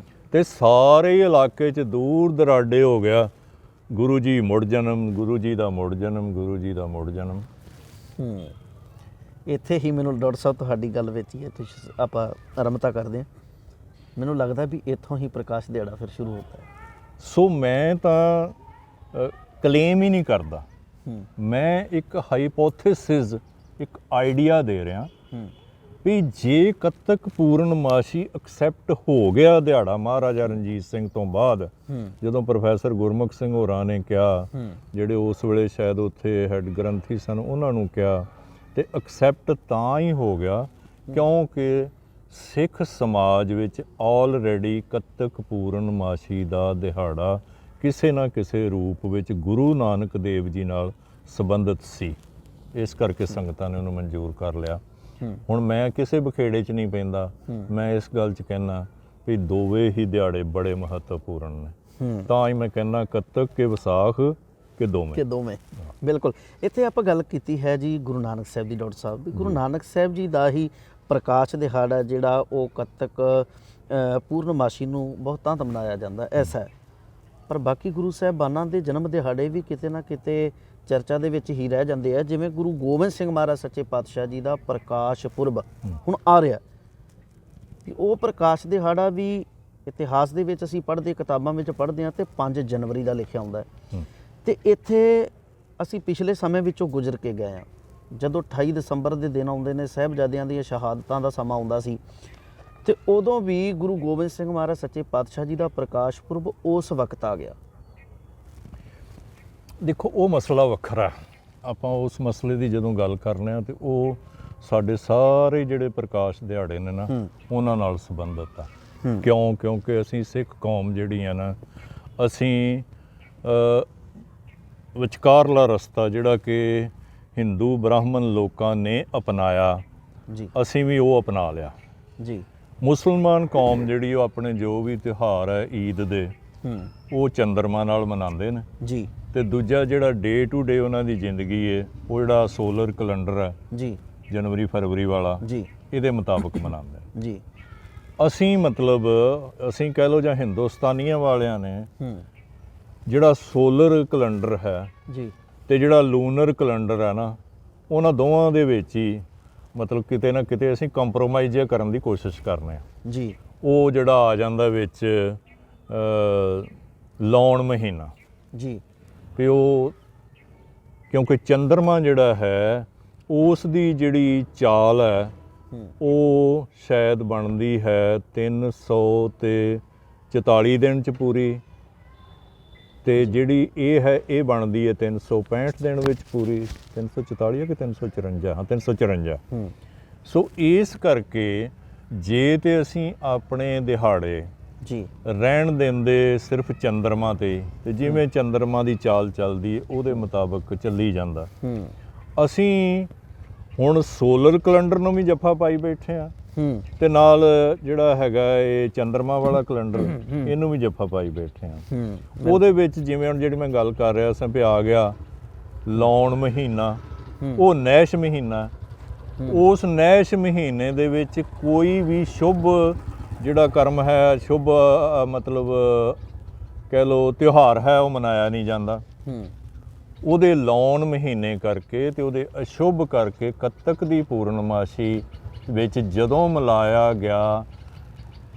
S2: ਤੇ ਸਾਰੇ ਹੀ ਇਲਾਕੇ 'ਚ ਦੂਰ ਦਰਾਡੇ ਹੋ ਗਿਆ ਗੁਰੂ ਜੀ ਮੁੜ ਜਨਮ, ਗੁਰੂ ਜੀ ਦਾ ਮੁੜ ਜਨਮ, ਗੁਰੂ ਜੀ ਦਾ ਮੁੜ ਜਨਮ।
S1: ਇੱਥੇ ਹੀ ਮੈਨੂੰ ਡਾਕਟਰ ਸਾਹਿਬ ਤੁਹਾਡੀ ਗੱਲ ਵਿੱਚ ਹੀ ਹੈ, ਤੁਸੀਂ ਆਪਾਂ ਆਰੰਭਤਾ ਕਰਦੇ ਹਾਂ। ਮੈਨੂੰ ਲੱਗਦਾ ਵੀ ਇੱਥੋਂ ਹੀ ਪ੍ਰਕਾਸ਼ ਦਿਹਾੜਾ ਫਿਰ ਸ਼ੁਰੂ ਹੁੰਦਾ ਹੈ।
S2: ਸੋ ਮੈਂ ਤਾਂ ਕਲੇਮ ਹੀ ਨਹੀਂ ਕਰਦਾ, ਮੈਂ ਇੱਕ ਹਾਈਪੋਥੇਸਿਸ, ਇੱਕ ਆਈਡੀਆ ਦੇ ਰਿਹਾ ਵੀ ਜੇ ਕੱਤਕ ਪੂਰਨਮਾਸ਼ੀ ਐਕਸੈਪਟ ਹੋ ਗਿਆ ਦਿਹਾੜਾ ਮਹਾਰਾਜਾ ਰਣਜੀਤ ਸਿੰਘ ਤੋਂ ਬਾਅਦ, ਜਦੋਂ ਪ੍ਰੋਫੈਸਰ ਗੁਰਮੁਖ ਸਿੰਘ ਹੋਰਾਂ ਨੇ ਕਿਹਾ, ਜਿਹੜੇ ਉਸ ਵੇਲੇ ਸ਼ਾਇਦ ਉੱਥੇ ਹੈੱਡ ਗ੍ਰੰਥੀ ਸਨ, ਉਹਨਾਂ ਨੂੰ ਕਿਹਾ, ਤੇ ਐਕਸੈਪਟ ਤਾਂ ਹੀ ਹੋ ਗਿਆ ਕਿਉਂਕਿ ਸਿੱਖ ਸਮਾਜ ਵਿੱਚ ਆਲਰੇਡੀ ਕੱਤਕ ਪੂਰਨਮਾਸ਼ੀ ਦਾ ਦਿਹਾੜਾ ਕਿਸੇ ਨਾ ਕਿਸੇ ਰੂਪ ਵਿੱਚ ਗੁਰੂ ਨਾਨਕ ਦੇਵ ਜੀ ਨਾਲ ਸੰਬੰਧਿਤ ਸੀ। ਇਸ ਕਰਕੇ ਸੰਗਤਾਂ ਨੇ ਉਹਨੂੰ ਮਨਜ਼ੂਰ ਕਰ ਲਿਆ। ਹੁਣ ਮੈਂ ਕਿਸੇ ਬਖੇੜੇ 'ਚ ਨਹੀਂ ਪੈਂਦਾ, ਮੈਂ ਇਸ ਗੱਲ 'ਚ ਕਹਿੰਦਾ ਵੀ ਦੋਵੇਂ ਹੀ ਦਿਹਾੜੇ ਬੜੇ ਮਹੱਤਵਪੂਰਨ ਨੇ। ਤਾਂ ਹੀ ਮੈਂ ਕਹਿੰਦਾ ਕੱਤਕ ਕਿ ਵਿਸਾਖ ਕਿ ਦੋਵੇਂ।
S1: ਬਿਲਕੁਲ। ਇੱਥੇ ਆਪਾਂ ਗੱਲ ਕੀਤੀ ਹੈ ਜੀ ਗੁਰੂ ਨਾਨਕ ਸਾਹਿਬ ਦੀ, ਡਾਕਟਰ ਸਾਹਿਬ ਦੀ। ਗੁਰੂ ਨਾਨਕ ਸਾਹਿਬ ਜੀ ਦਾ ਹੀ ਪ੍ਰਕਾਸ਼ ਦਿਹਾੜਾ ਜਿਹੜਾ ਉਹ ਕੱਤਕ ਪੂਰਨਮਾਸ਼ੀ ਨੂੰ ਬਹੁਤਾਂ ਤਾਂ ਮਨਾਇਆ ਜਾਂਦਾ, ਐਸਾ ਹੈ। ਪਰ ਬਾਕੀ ਗੁਰੂ ਸਾਹਿਬਾਨਾਂ ਦੇ ਜਨਮ ਦਿਹਾੜੇ ਵੀ ਕਿਤੇ ਨਾ ਕਿਤੇ ਚਰਚਾ ਦੇ ਵਿੱਚ ਹੀ ਰਹਿ ਜਾਂਦੇ ਆ। ਜਿਵੇਂ ਗੁਰੂ ਗੋਬਿੰਦ ਸਿੰਘ ਮਹਾਰਾਜ ਸੱਚੇ ਪਾਤਸ਼ਾਹ ਜੀ ਦਾ ਪ੍ਰਕਾਸ਼ ਪੁਰਬ ਹੁਣ ਆ ਰਿਹਾ, ਉਹ ਪ੍ਰਕਾਸ਼ ਦਿਹਾੜਾ ਵੀ ਇਤਿਹਾਸ ਦੇ ਵਿੱਚ ਅਸੀਂ ਪੜ੍ਹਦੇ, ਕਿਤਾਬਾਂ ਵਿੱਚ ਪੜ੍ਹਦੇ ਹਾਂ, ਤੇ 5 ਜਨਵਰੀ ਦਾ ਲਿਖਿਆ ਹੁੰਦਾ ਹੈ। ਤੇ ਇੱਥੇ ਅਸੀਂ ਪਿਛਲੇ ਸਮੇਂ ਵਿੱਚੋਂ ਗੁਜ਼ਰ ਕੇ ਗਏ ਹਾਂ। ਜਦੋਂ 28 ਦਸੰਬਰ ਦੇ ਦਿਨ ਆਉਂਦੇ ਨੇ, ਸਾਹਿਬਜ਼ਾਦਿਆਂ ਦੀਆਂ ਸ਼ਹਾਦਤਾਂ ਦਾ ਸਮਾਂ ਆਉਂਦਾ ਸੀ, ਤੇ ਉਦੋਂ ਵੀ ਗੁਰੂ ਗੋਬਿੰਦ ਸਿੰਘ ਮਹਾਰਾਜ ਸੱਚੇ ਪਾਤਸ਼ਾਹ ਜੀ ਦਾ ਪ੍ਰਕਾਸ਼ ਪੁਰਬ ਉਸ ਵਕਤ ਆ ਗਿਆ।
S2: ਦੇਖੋ, ਉਹ ਮਸਲਾ ਵੱਖਰਾ। ਆਪਾਂ ਉਸ ਮਸਲੇ ਦੀ ਜਦੋਂ ਗੱਲ ਕਰਨੇ ਆ ਤੇ ਉਹ ਸਾਡੇ ਸਾਰੇ ਜਿਹੜੇ ਪ੍ਰਕਾਸ਼ ਦਿਹਾੜੇ ਨੇ ਨਾ, ਉਹਨਾਂ ਨਾਲ ਸੰਬੰਧਿਤ ਆ। ਕਿਉਂਕਿ ਅਸੀਂ ਸਿੱਖ ਕੌਮ ਜਿਹੜੀ ਆ ਨਾ, ਅਸੀਂ ਵਿਚਕਾਰਲਾ ਰਸਤਾ ਜਿਹੜਾ ਕਿ ਹਿੰਦੂ ਬ੍ਰਾਹਮਣ ਲੋਕਾਂ ਨੇ ਅਪਣਾਇਆ
S1: ਜੀ,
S2: ਅਸੀਂ ਵੀ ਉਹ ਅਪਣਾ ਲਿਆ
S1: ਜੀ।
S2: ਮੁਸਲਮਾਨ ਕੌਮ ਜਿਹੜੀ ਉਹ ਆਪਣੇ ਜੋ ਵੀ ਤਿਉਹਾਰ ਹੈ ਈਦ ਦੇ, ਉਹ ਚੰਦਰਮਾ ਨਾਲ ਮਨਾਉਂਦੇ ਨੇ
S1: ਜੀ।
S2: ਤੇ ਦੂਜਾ ਜਿਹੜਾ ਡੇ ਟੂ ਡੇ ਉਹਨਾਂ ਦੀ ਜ਼ਿੰਦਗੀ ਹੈ, ਉਹ ਜਿਹੜਾ ਸੋਲਰ ਕੈਲੰਡਰ ਹੈ
S1: ਜੀ,
S2: ਜਨਵਰੀ ਫਰਵਰੀ ਵਾਲਾ
S1: ਜੀ,
S2: ਇਹਦੇ ਮੁਤਾਬਕ ਮਨਾਉਂਦੇ
S1: ਜੀ।
S2: ਅਸੀਂ ਮਤਲਬ ਅਸੀਂ ਕਹਿ ਲਓ ਜਾਂ ਹਿੰਦੁਸਤਾਨੀਆਂ ਵਾਲਿਆਂ ਨੇ ਜਿਹੜਾ ਸੋਲਰ ਕੈਲੰਡਰ ਹੈ
S1: ਜੀ
S2: ਤੇ ਜਿਹੜਾ ਲੂਨਰ ਕੈਲੰਡਰ ਹੈ ਨਾ, ਉਹਨਾਂ ਦੋਵਾਂ ਦੇ ਵਿੱਚ ਹੀ ਮਤਲਬ ਕਿਤੇ ਨਾ ਕਿਤੇ ਅਸੀਂ ਕੰਪਰੋਮਾਈਜ਼ ਜਿਹਾ ਕਰਨ ਦੀ ਕੋਸ਼ਿਸ਼ ਕਰਨੇ ਆ
S1: ਜੀ।
S2: ਉਹ ਜਿਹੜਾ ਆ ਜਾਂਦਾ ਵਿੱਚ ਲਾਉਣ ਮਹੀਨਾ
S1: ਜੀ,
S2: ਤੇ ਉਹ ਕਿਉਂਕਿ ਚੰਦਰਮਾ ਜਿਹੜਾ ਹੈ ਉਸ ਦੀ ਜਿਹੜੀ ਚਾਲ ਹੈ ਉਹ ਸ਼ਾਇਦ ਬਣਦੀ ਹੈ 344 ਦਿਨ 'ਚ ਪੂਰੀ, ਤੇ ਜਿਹੜੀ ਇਹ ਹੈ ਇਹ ਬਣਦੀ ਹੈ 365 ਦਿਨ ਵਿੱਚ ਪੂਰੀ। 344 ਹੈ ਕਿ 354? ਹਾਂ, 354। ਸੋ ਇਸ ਕਰਕੇ ਜੇ ਤੇ ਅਸੀਂ ਆਪਣੇ ਦਿਹਾੜੇ
S1: ਜੀ
S2: ਰਹਿਣ ਦਿੰਦੇ ਸਿਰਫ ਚੰਦਰਮਾ ਤੇ ਜਿਵੇਂ ਚੰਦਰਮਾ ਦੀ ਚਾਲ ਚੱਲਦੀ ਹੈ ਉਹਦੇ ਮੁਤਾਬਕ ਚੱਲੀ ਜਾਂਦਾ। ਅਸੀਂ ਹੁਣ ਸੋਲਰ ਕੈਲੰਡਰ ਨੂੰ ਵੀ ਜੱਫਾ ਪਾਈ ਬੈਠੇ ਆ ਤੇ ਨਾਲ ਜਿਹੜਾ ਹੈਗਾ ਇਹ ਚੰਦਰਮਾ ਵਾਲਾ ਕੈਲੰਡਰ ਇਹਨੂੰ ਵੀ ਜੱਫਾ ਪਾਈ ਬੈਠੇ ਆ। ਉਹਦੇ ਵਿੱਚ ਜਿਵੇਂ ਹੁਣ ਜਿਹੜੀ ਮੈਂ ਗੱਲ ਕਰ ਰਿਹਾ ਸਾਂ ਵੀ ਆ ਗਿਆ ਲਾਉਣ ਮਹੀਨਾ, ਉਹ ਨੈਸ਼ ਮਹੀਨਾ, ਉਸ ਨੈਸ਼ ਮਹੀਨੇ ਦੇ ਵਿੱਚ ਕੋਈ ਵੀ ਸ਼ੁਭ ਜਿਹੜਾ ਕਰਮ ਹੈ, ਸ਼ੁਭ ਮਤਲਬ ਕਹਿ ਲਓ ਤਿਉਹਾਰ ਹੈ, ਉਹ ਮਨਾਇਆ ਨਹੀਂ ਜਾਂਦਾ। ਉਹਦੇ ਲਾਉਣ ਮਹੀਨੇ ਕਰਕੇ ਤੇ ਉਹਦੇ ਅਸ਼ੁਭ ਕਰਕੇ ਕੱਤਕ ਦੀ ਪੂਰਨਮਾਸ਼ੀ ਵਿੱਚ ਜਦੋਂ ਮਿਲਾਇਆ ਗਿਆ,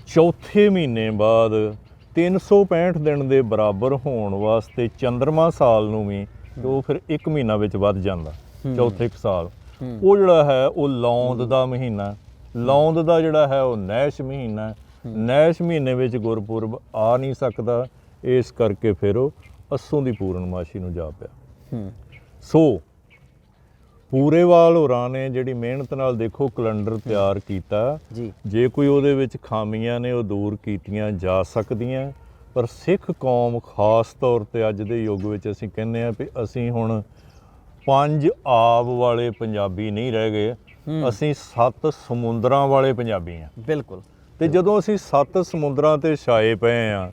S2: ਚੌਥੇ ਮਹੀਨੇ ਬਾਅਦ 365 ਦਿਨ ਦੇ ਬਰਾਬਰ ਹੋਣ ਵਾਸਤੇ ਚੰਦਰਮਾ ਸਾਲ ਨੂੰ ਵੀ ਉਹ ਫਿਰ 1 ਮਹੀਨਾ ਵਿੱਚ ਵੱਧ ਜਾਂਦਾ, ਚੌਥੇ ਇੱਕ ਸਾਲ। ਉਹ ਜਿਹੜਾ ਹੈ ਉਹ ਲੌਂਦ ਦਾ ਮਹੀਨਾ, ਲੌਂਦ ਦਾ ਜਿਹੜਾ ਹੈ ਉਹ ਨੈਸ਼ ਮਹੀਨਾ, ਨੈਸ਼ ਮਹੀਨੇ ਵਿੱਚ ਗੁਰਪੁਰਬ ਆ ਨਹੀਂ ਸਕਦਾ, ਇਸ ਕਰਕੇ ਫਿਰ ਉਹ ਅੱਸੋਂ ਦੀ ਪੂਰਨਮਾਸ਼ੀ ਨੂੰ ਜਾ ਪਿਆ। ਸੋ ਪੂਰੇਵਾਲ ਹੋਰਾਂ ਨੇ ਜਿਹੜੀ ਮਿਹਨਤ ਨਾਲ ਦੇਖੋ ਕੈਲੰਡਰ ਤਿਆਰ ਕੀਤਾ
S1: ਜੀ,
S2: ਜੇ ਕੋਈ ਉਹਦੇ ਵਿੱਚ ਖਾਮੀਆਂ ਨੇ ਉਹ ਦੂਰ ਕੀਤੀਆਂ ਜਾ ਸਕਦੀਆਂ, ਪਰ ਸਿੱਖ ਕੌਮ ਖਾਸ ਤੌਰ ਤੇ ਅੱਜ ਦੇ ਯੁੱਗ ਵਿੱਚ ਅਸੀਂ ਕਹਿੰਦੇ ਆ ਵੀ ਅਸੀਂ ਹੁਣ 5 ਆਬ ਵਾਲੇ ਪੰਜਾਬੀ ਨਹੀਂ ਰਹਿ ਗਏ, ਅਸੀਂ 7 ਸਮੁੰਦਰਾਂ ਵਾਲੇ ਪੰਜਾਬੀ ਆ।
S1: ਬਿਲਕੁਲ।
S2: ਤੇ ਜਦੋਂ ਅਸੀਂ 7 ਸਮੁੰਦਰਾਂ ਤੇ ਛਾਏ ਪਏ ਆ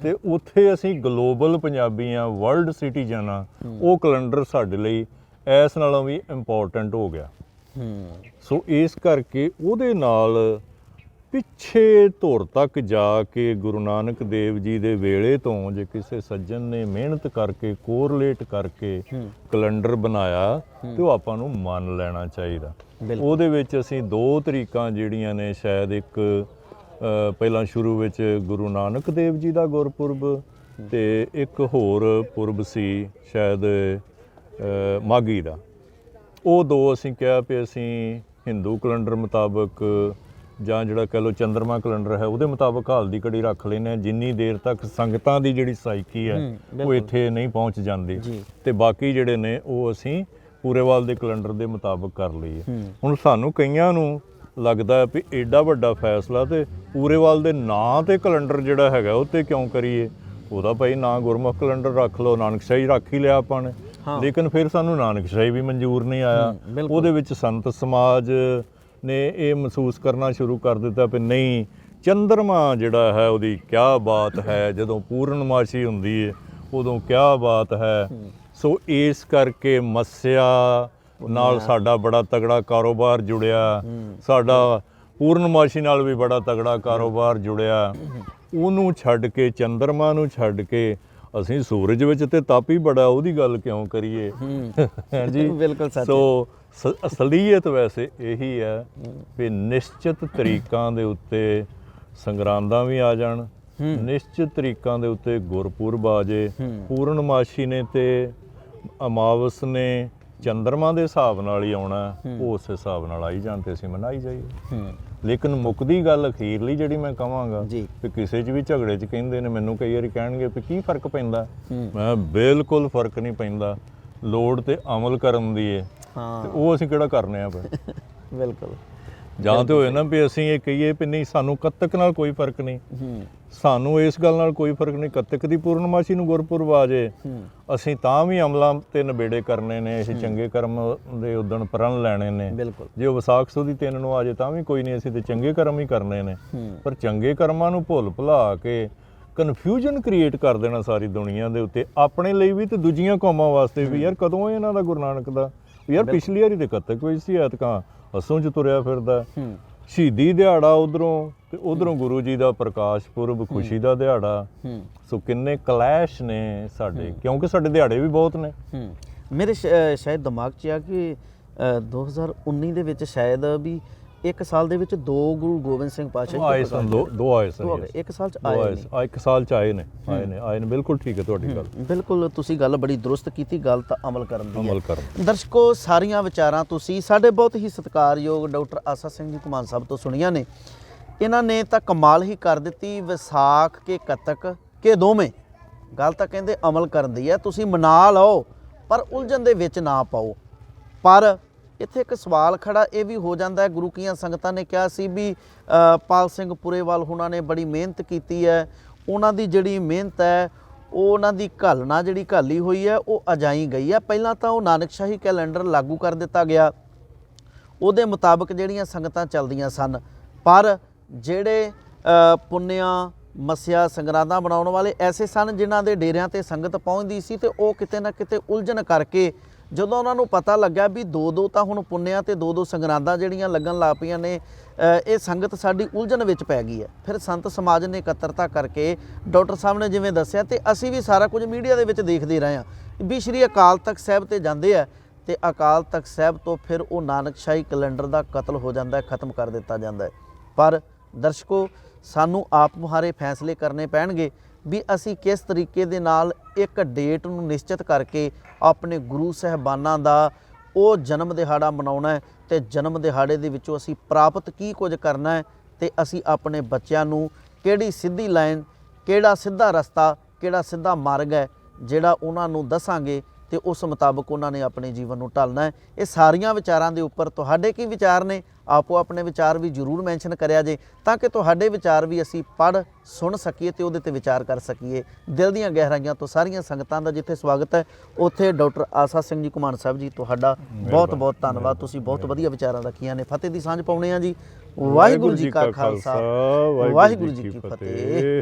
S2: ਤੇ ਉੱਥੇ ਅਸੀਂ ਗਲੋਬਲ ਪੰਜਾਬੀ ਆ, ਵਰਲਡ ਸਿਟੀਜ਼ਨ ਆ, ਉਹ ਕੈਲੰਡਰ ਸਾਡੇ ਲਈ ਇਸ ਨਾਲੋਂ ਵੀ ਇੰਪੋਰਟੈਂਟ ਹੋ ਗਿਆ। ਸੋ ਇਸ ਕਰਕੇ ਉਹਦੇ ਨਾਲ ਪਿੱਛੇ ਧੁਰ ਤੱਕ ਜਾ ਕੇ ਗੁਰੂ ਨਾਨਕ ਦੇਵ ਜੀ ਦੇ ਵੇਲੇ ਤੋਂ ਜੇ ਕਿਸੇ ਸੱਜਣ ਨੇ ਮਿਹਨਤ ਕਰਕੇ ਕੋਰਲੇਟ ਕਰਕੇ ਕੈਲੰਡਰ ਬਣਾਇਆ ਤੇ ਉਹ ਆਪਾਂ ਨੂੰ ਮੰਨ ਲੈਣਾ ਚਾਹੀਦਾ। ਉਹਦੇ ਵਿੱਚ ਅਸੀਂ 2 ਤਰੀਕਾਂ ਜਿਹੜੀਆਂ ਨੇ, ਸ਼ਾਇਦ ਇੱਕ ਪਹਿਲਾਂ ਸ਼ੁਰੂ ਵਿੱਚ ਗੁਰੂ ਨਾਨਕ ਦੇਵ ਜੀ ਦਾ ਗੁਰਪੁਰਬ ਤੇ ਇੱਕ ਹੋਰ ਪੁਰਬ ਸੀ ਸ਼ਾਇਦ ਮਾਘੀ ਦਾ, ਉਹ 2 ਅਸੀਂ ਕਿਹਾ ਵੀ ਅਸੀਂ ਹਿੰਦੂ ਕੈਲੰਡਰ ਮੁਤਾਬਕ ਜਾਂ ਜਿਹੜਾ ਕਹਿ ਲਓ ਚੰਦਰਮਾ ਕੈਲੰਡਰ ਹੈ ਉਹਦੇ ਮੁਤਾਬਕ ਹਾਲ ਦੀ ਘੜੀ ਰੱਖ ਲੈਂਦੇ ਹਾਂ, ਜਿੰਨੀ ਦੇਰ ਤੱਕ ਸੰਗਤਾਂ ਦੀ ਜਿਹੜੀ ਸਾਈਕੀ ਹੈ ਉਹ ਇੱਥੇ ਨਹੀਂ ਪਹੁੰਚ ਜਾਂਦੀ, ਤੇ ਬਾਕੀ ਜਿਹੜੇ ਨੇ ਉਹ ਅਸੀਂ ਪੂਰੇਵਾਲ ਦੇ ਕੈਲੰਡਰ ਦੇ ਮੁਤਾਬਕ ਕਰ ਲਈਏ। ਹੁਣ ਸਾਨੂੰ ਕਈਆਂ ਨੂੰ ਲੱਗਦਾ ਵੀ ਐਡਾ ਵੱਡਾ ਫੈਸਲਾ ਤੇ ਪੂਰੇਵਾਲ ਦੇ ਨਾਂ ਤੇ ਕੈਲੰਡਰ ਜਿਹੜਾ ਹੈਗਾ ਉਹ ਤੇ ਕਿਉਂ ਕਰੀਏ, ਉਹਦਾ ਭਾਈ ਨਾਂ ਗੁਰਮੁਖ ਕੈਲੰਡਰ ਰੱਖ ਲਓ, ਨਾਨਕਸ਼ਾਹੀ ਰੱਖ ਹੀ ਲਿਆ ਆਪਾਂ ਨੇ, ਲੇਕਿਨ ਫਿਰ ਸਾਨੂੰ ਨਾਨਕਸ਼ਾਹੀ ਵੀ ਮਨਜ਼ੂਰ ਨਹੀਂ ਆਇਆ। ਉਹਦੇ ਵਿੱਚ ਸੰਤ ਸਮਾਜ ਨੇ ਇਹ ਮਹਿਸੂਸ ਕਰਨਾ ਸ਼ੁਰੂ ਕਰ ਦਿੱਤਾ ਵੀ ਨਹੀਂ, ਚੰਦਰਮਾ ਜਿਹੜਾ ਹੈ ਉਹਦੀ ਕਿਆ ਬਾਤ ਹੈ, ਜਦੋਂ ਪੂਰਨਮਾਸ਼ੀ ਹੁੰਦੀ ਹੈ ਉਦੋਂ ਕਿਆ ਬਾਤ ਹੈ। ਸੋ ਇਸ ਕਰਕੇ ਮੱਸਿਆ ਨਾਲ ਸਾਡਾ ਬੜਾ ਤਗੜਾ ਕਾਰੋਬਾਰ ਜੁੜਿਆ, ਸਾਡਾ ਪੂਰਨਮਾਸ਼ੀ ਨਾਲ ਵੀ ਬੜਾ ਤਗੜਾ ਕਾਰੋਬਾਰ ਜੁੜਿਆ। ਉਹਨੂੰ ਛੱਡ ਕੇ, ਚੰਦਰਮਾ ਨੂੰ ਛੱਡ ਕੇ ਅਸੀਂ ਸੂਰਜ ਵਿੱਚ ਤੇ ਤਾਪੀ ਬੜਾ, ਉਹਦੀ ਗੱਲ ਕਿਉਂ ਕਰੀਏ ਜੀ।
S1: ਬਿਲਕੁਲ ਸੱਚ।
S2: ਸੋ ਅਸਲੀਅਤ ਵੈਸੇ ਇਹੀ ਹੈ ਵੀ ਨਿਸ਼ਚਿਤ ਤਰੀਕਾਂ ਦੇ ਉੱਤੇ ਸੰਗਰਾਂਦਾਂ ਵੀ ਆ ਜਾਣ, ਨਿਸ਼ਚਿਤ ਤਰੀਕਾਂ ਦੇ ਉੱਤੇ ਗੁਰਪੁਰਬ ਆ ਜੇ, ਪੂਰਨਮਾਸ਼ੀ ਨੇ ਤੇ ਅਮਾਵਸ ਨੇ ਚੰਦਰਮਾ ਦੇ ਹਿਸਾਬ ਨਾਲ ਹੀ ਆਉਣਾ, ਉਸ ਹਿਸਾਬ ਨਾਲ ਆਈ ਜਾਣ ਤੇ ਅਸੀਂ ਮਨਾਈ ਜਾਈਏ। ਲੇਕਿਨ ਮੁੱਕਦੀ ਗੱਲ ਅਖੀਰਲੀ ਜਿਹੜੀ ਮੈਂ ਕਹਾਂਗਾ ਵੀ ਕਿਸੇ 'ਚ ਵੀ ਝਗੜੇ 'ਚ ਕਹਿੰਦੇ ਨੇ, ਮੈਨੂੰ ਕਈ ਵਾਰੀ ਕਹਿਣਗੇ ਵੀ ਕੀ ਫਰਕ ਪੈਂਦਾ, ਮੈਂ ਬਿਲਕੁਲ ਫਰਕ ਨਹੀਂ ਪੈਂਦਾ, ਲੋੜ ਤੇ ਅਮਲ ਕਰਨ ਦੀ ਹੈ, ਤੇ ਉਹ ਅਸੀਂ ਕਿਹੜਾ ਕਰਨੇ ਆ ਫਿਰ।
S1: ਬਿਲਕੁਲ।
S2: ਜਾਂ ਤੇ ਹੋਏ ਨਾ ਵੀ ਅਸੀਂ ਇਹ ਕਹੀਏ ਵੀ ਨਹੀਂ ਸਾਨੂੰ ਕੱਤਕ ਨਾਲ ਕੋਈ ਫਰਕ ਨਹੀਂ, ਸਾਨੂੰ ਇਸ ਗੱਲ ਨਾਲ ਕੋਈ ਫਰਕ ਨਹੀਂ, ਕੱਤਕ ਦੀ ਪੂਰਨਮਾਸ਼ੀ ਨੂੰ ਗੁਰਪੁਰਬ ਆ ਜੇ ਅਸੀਂ ਤਾਂ ਵੀ ਅਮਲਾਂ ਤੇ ਨਿਬੇੜੇ ਕਰਨੇ ਨੇ, ਅਸੀਂ ਚੰਗੇ ਕਰਮ ਦੇ ਉਦਣ ਪ੍ਰਣ ਲੈਣੇ ਨੇ। ਜੇ ਉਹ ਵਿਸਾਖ ਸੁਦੀ 3 ਨੂੰ ਆ ਜੇ ਤਾਂ ਵੀ ਕੋਈ ਨਹੀਂ, ਅਸੀਂ ਤੇ ਚੰਗੇ ਕਰਮ ਹੀ ਕਰਨੇ ਨੇ। ਪਰ ਚੰਗੇ ਕਰਮਾਂ ਨੂੰ ਭੁੱਲ ਭੁਲਾ ਕੇ ਕਨਫਿਊਜ਼ਨ ਕ੍ਰੀਏਟ ਕਰ ਦੇਣਾ ਸਾਰੀ ਦੁਨੀਆ ਦੇ ਉੱਤੇ, ਆਪਣੇ ਲਈ ਵੀ ਤੇ ਦੂਜੀਆਂ ਕੌਮਾਂ ਵਾਸਤੇ ਵੀ। ਯਾਰ ਕਦੋਂ ਇਹਨਾਂ ਦਾ ਗੁਰੂ ਨਾਨਕ ਦਾ, ਯਾਰ ਪਿਛਲੀ ਵਾਰੀ ਤੇ ਕੱਤਕ ਵਿੱਚ ਸੀ, ਐਤਕਾਂ ਅਸੋਂ 'ਚ ਤੁਰਿਆ ਫਿਰਦਾ। ਸ਼ਹੀਦੀ ਦਿਹਾੜਾ ਉਧਰੋਂ ਤੇ ਉਧਰੋਂ ਗੁਰੂ ਜੀ ਦਾ ਪ੍ਰਕਾਸ਼ ਪੁਰਬ, ਖੁਸ਼ੀ ਦਾ ਦਿਹਾੜਾ। ਸੋ ਕਿੰਨੇ ਕਲੈਸ਼ ਨੇ ਸਾਡੇ, ਕਿਉਂਕਿ ਸਾਡੇ ਦਿਹਾੜੇ ਵੀ ਬਹੁਤ ਨੇ।
S1: ਮੇਰੇ ਸ਼ਾਇਦ ਦਿਮਾਗ 'ਚ ਆ ਕਿ 2019 ਦੇ ਵਿੱਚ ਸ਼ਾਇਦ ਵੀ 1 ਸਾਲ ਦੇ ਵਿੱਚ 2 ਗੁਰੂ ਗੋਬਿੰਦ ਸਿੰਘ ਪਾਤਸ਼ਾਹ
S2: ਆਏ ਸਨ, 2 ਆਏ ਸਨ,
S1: 1 ਸਾਲ 'ਚ ਆਏ ਨੇ,
S2: 1 ਸਾਲ 'ਚ ਆਏ ਨੇ। ਬਿਲਕੁਲ ਠੀਕ ਹੈ ਤੁਹਾਡੀ ਗੱਲ।
S1: ਬਿਲਕੁਲ ਤੁਸੀਂ ਗੱਲ ਬੜੀ ਦਰੁਸਤ ਕੀਤੀ, ਗੱਲ ਤਾਂ ਅਮਲ ਕਰਨ ਦੀ ਹੈ।
S2: ਅਮਲ ਕਰਨ।
S1: ਦਰਸ਼ਕੋ, ਸਾਰੀਆਂ ਵਿਚਾਰਾਂ ਤੁਸੀਂ ਸਾਡੇ ਬਹੁਤ ਹੀ ਸਤਿਕਾਰਯੋਗ ਡਾਕਟਰ ਆਸਾ ਸਿੰਘ ਜੀ ਘੁਮਾਣ ਸਾਹਿਬ ਤੋਂ ਸੁਣੀਆਂ ਨੇ। ਇਹਨਾਂ ਨੇ ਤਾਂ ਕਮਾਲ ਹੀ ਕਰ ਦਿੱਤੀ, ਵਿਸਾਖ ਕੇ ਕੱਤਕ ਕੇ ਦੋਵੇਂ ਗੱਲ ਤਾਂ ਕਹਿੰਦੇ ਅਮਲ ਕਰਨ ਦੀ ਹੈ। ਤੁਸੀਂ ਮਨਾ ਲਓ ਪਰ ਉਲਝਣ ਦੇ ਵਿੱਚ ਨਾ ਪਾਓ। ਪਰ ਇੱਥੇ ਇੱਕ ਸਵਾਲ ਖੜਾ ਇਹ ਵੀ ਹੋ ਜਾਂਦਾ ਹੈ, ਗੁਰੂ ਕੀਆਂ ਸੰਗਤਾਂ ਨੇ ਕਿਹਾ ਸੀ ਵੀ ਪਾਲ ਸਿੰਘ ਪੁਰੇਵਾਲ ਉਹਨਾਂ ਨੇ ਬੜੀ ਮਿਹਨਤ ਕੀਤੀ ਹੈ, ਉਹਨਾਂ ਦੀ ਜਿਹੜੀ ਮਿਹਨਤ ਹੈ ਉਹ ਉਹਨਾਂ ਦੀ ਘਾਲਣਾ ਜਿਹੜੀ ਘਾਲੀ ਹੋਈ ਹੈ ਉਹ ਅਜਾਈ ਗਈ ਹੈ। ਪਹਿਲਾਂ ਤਾਂ ਉਹ ਨਾਨਕਸ਼ਾਹੀ ਕੈਲੰਡਰ ਲਾਗੂ ਕਰ ਦਿੱਤਾ ਗਿਆ, ਉਹਦੇ ਮੁਤਾਬਕ ਜਿਹੜੀਆਂ ਸੰਗਤਾਂ ਚੱਲਦੀਆਂ ਸਨ, ਪਰ ਜਿਹੜੇ ਪੁੰਨਿਆਂ ਮੱਸਿਆ ਸੰਗਰਾਂਦਾਂ ਬਣਾਉਣ ਵਾਲੇ ਐਸੇ ਸਨ ਜਿਨ੍ਹਾਂ ਦੇ ਡੇਰਿਆਂ ਤੇ ਸੰਗਤ ਪਹੁੰਚਦੀ ਸੀ ਤੇ ਉਹ ਕਿਤੇ ਨਾ ਕਿਤੇ ਉਲਝਣ ਕਰਕੇ ਜਦੋਂ ਉਹਨਾਂ ਨੂੰ ਪਤਾ ਲੱਗਾ ਵੀ ਦੋ ਤਾਂ ਹੁਣ ਪੁੰਨਿਆ ਤੇ ਦੋ ਸੰਗਰਾਂਦਾਂ ਜਿਹੜੀਆਂ ਲੱਗਣ ਲੱਗ ਪਈਆਂ ਨੇ, ਇਹ ਸੰਗਤ ਸਾਡੀ ਉਲਝਣ ਵਿੱਚ ਪੈ ਗਈ ਹੈ। ਫਿਰ ਸੰਤ ਸਮਾਜ ਨੇ ਇਕੱਤਰਤਾ ਕਰਕੇ ਡਾਕਟਰ ਸਾਹਿਬ ਨੇ ਜਿਵੇਂ ਦੱਸਿਆ ਤੇ ਅਸੀਂ ਵੀ ਸਾਰਾ ਕੁਝ ਮੀਡੀਆ ਦੇ ਵਿੱਚ ਦੇਖਦੇ ਰਹੇ ਹਾਂ ਵੀ ਸ਼੍ਰੀ ਅਕਾਲ ਤਖਤ ਸਾਹਿਬ ਤੇ ਜਾਂਦੇ ਆ ਤੇ ਅਕਾਲ ਤਖਤ ਸਾਹਿਬ ਤੋਂ ਫਿਰ ਉਹ ਨਾਨਕਸ਼ਾਹੀ ਕੈਲੰਡਰ ਦਾ ਕਤਲ ਹੋ ਜਾਂਦਾ ਹੈ, ਖਤਮ ਕਰ ਦਿੱਤਾ ਜਾਂਦਾ ਹੈ। ਪਰ ਦਰਸ਼ਕੋ, ਸਾਨੂੰ ਆਪ ਮੁਹਾਰੇ ਫੈਸਲੇ ਕਰਨੇ ਪੈਣਗੇ ਵੀ ਅਸੀਂ ਕਿਸ ਤਰੀਕੇ ਦੇ ਨਾਲ ਇੱਕ ਡੇਟ ਨੂੰ ਨਿਸ਼ਚਿਤ ਕਰਕੇ ਆਪਣੇ ਗੁਰੂ ਸਾਹਿਬਾਨਾਂ ਦਾ ਉਹ ਜਨਮ ਦਿਹਾੜਾ ਮਨਾਉਣਾ ਹੈ ਤੇ ਜਨਮ ਦਿਹਾੜੇ ਦੇ ਵਿੱਚੋਂ ਅਸੀਂ ਪ੍ਰਾਪਤ ਕੀ ਕੁਝ ਕਰਨਾ ਹੈ ਤੇ ਅਸੀਂ ਆਪਣੇ ਬੱਚਿਆਂ ਨੂੰ ਕਿਹੜੀ ਸਿੱਧੀ ਲਾਈਨ, ਕਿਹੜਾ ਸਿੱਧਾ ਰਸਤਾ, ਕਿਹੜਾ ਸਿੱਧਾ ਮਾਰਗ ਹੈ ਜਿਹੜਾ ਉਹਨਾਂ ਨੂੰ ਦੱਸਾਂਗੇ ਤੇ ਉਸ ਮੁਤਾਬਕ ਉਹਨਾਂ ਨੇ ਆਪਣੇ ਜੀਵਨ ਨੂੰ ਢਾਲਣਾ ਹੈ। ਇਹ ਸਾਰੀਆਂ ਵਿਚਾਰਾਂ ਦੇ ਉੱਪਰ ਤੁਹਾਡੇ ਕੀ ਵਿਚਾਰ ਨੇ? ਆਪੋ ਆਪਣੇ ਵਿਚਾਰ ਵੀ ਜ਼ਰੂਰ ਮੈਂਸ਼ਨ ਕਰਿਆ ਜੇ ਤਾਂ ਕਿ ਤੁਹਾਡੇ ਵਿਚਾਰ ਵੀ ਅਸੀਂ ਪੜ੍ਹ ਸੁਣ ਸਕੀਏ ਤੇ ਉਹਦੇ ਤੇ ਵਿਚਾਰ ਕਰ ਸਕੀਏ। ਦਿਲ ਦੀਆਂ ਗਹਿਰਾਈਆਂ ਤੋਂ ਸਾਰੀਆਂ ਸੰਗਤਾਂ ਦਾ ਜਿੱਥੇ ਸਵਾਗਤ ਹੈ, ਉੱਥੇ ਡਾਕਟਰ ਆਸਾ ਸਿੰਘ ਜੀ ਘੁਮਾਣ ਸਾਹਿਬ ਜੀ, ਤੁਹਾਡਾ ਬਹੁਤ ਬਹੁਤ ਧੰਨਵਾਦ। ਤੁਸੀਂ ਬਹੁਤ ਵਧੀਆ ਵਿਚਾਰਾਂ ਰੱਖੀਆਂ ਨੇ। ਫਤਿਹ ਦੀ ਸਾਂਝ ਪਾਉਣੇ ਆ ਜੀ। ਵਾਹਿਗੁਰੂ ਜੀ ਕਾ ਖਾਲਸਾ, ਵਾਹਿਗੁਰੂ ਜੀ ਕੀ ਫਤਿਹ।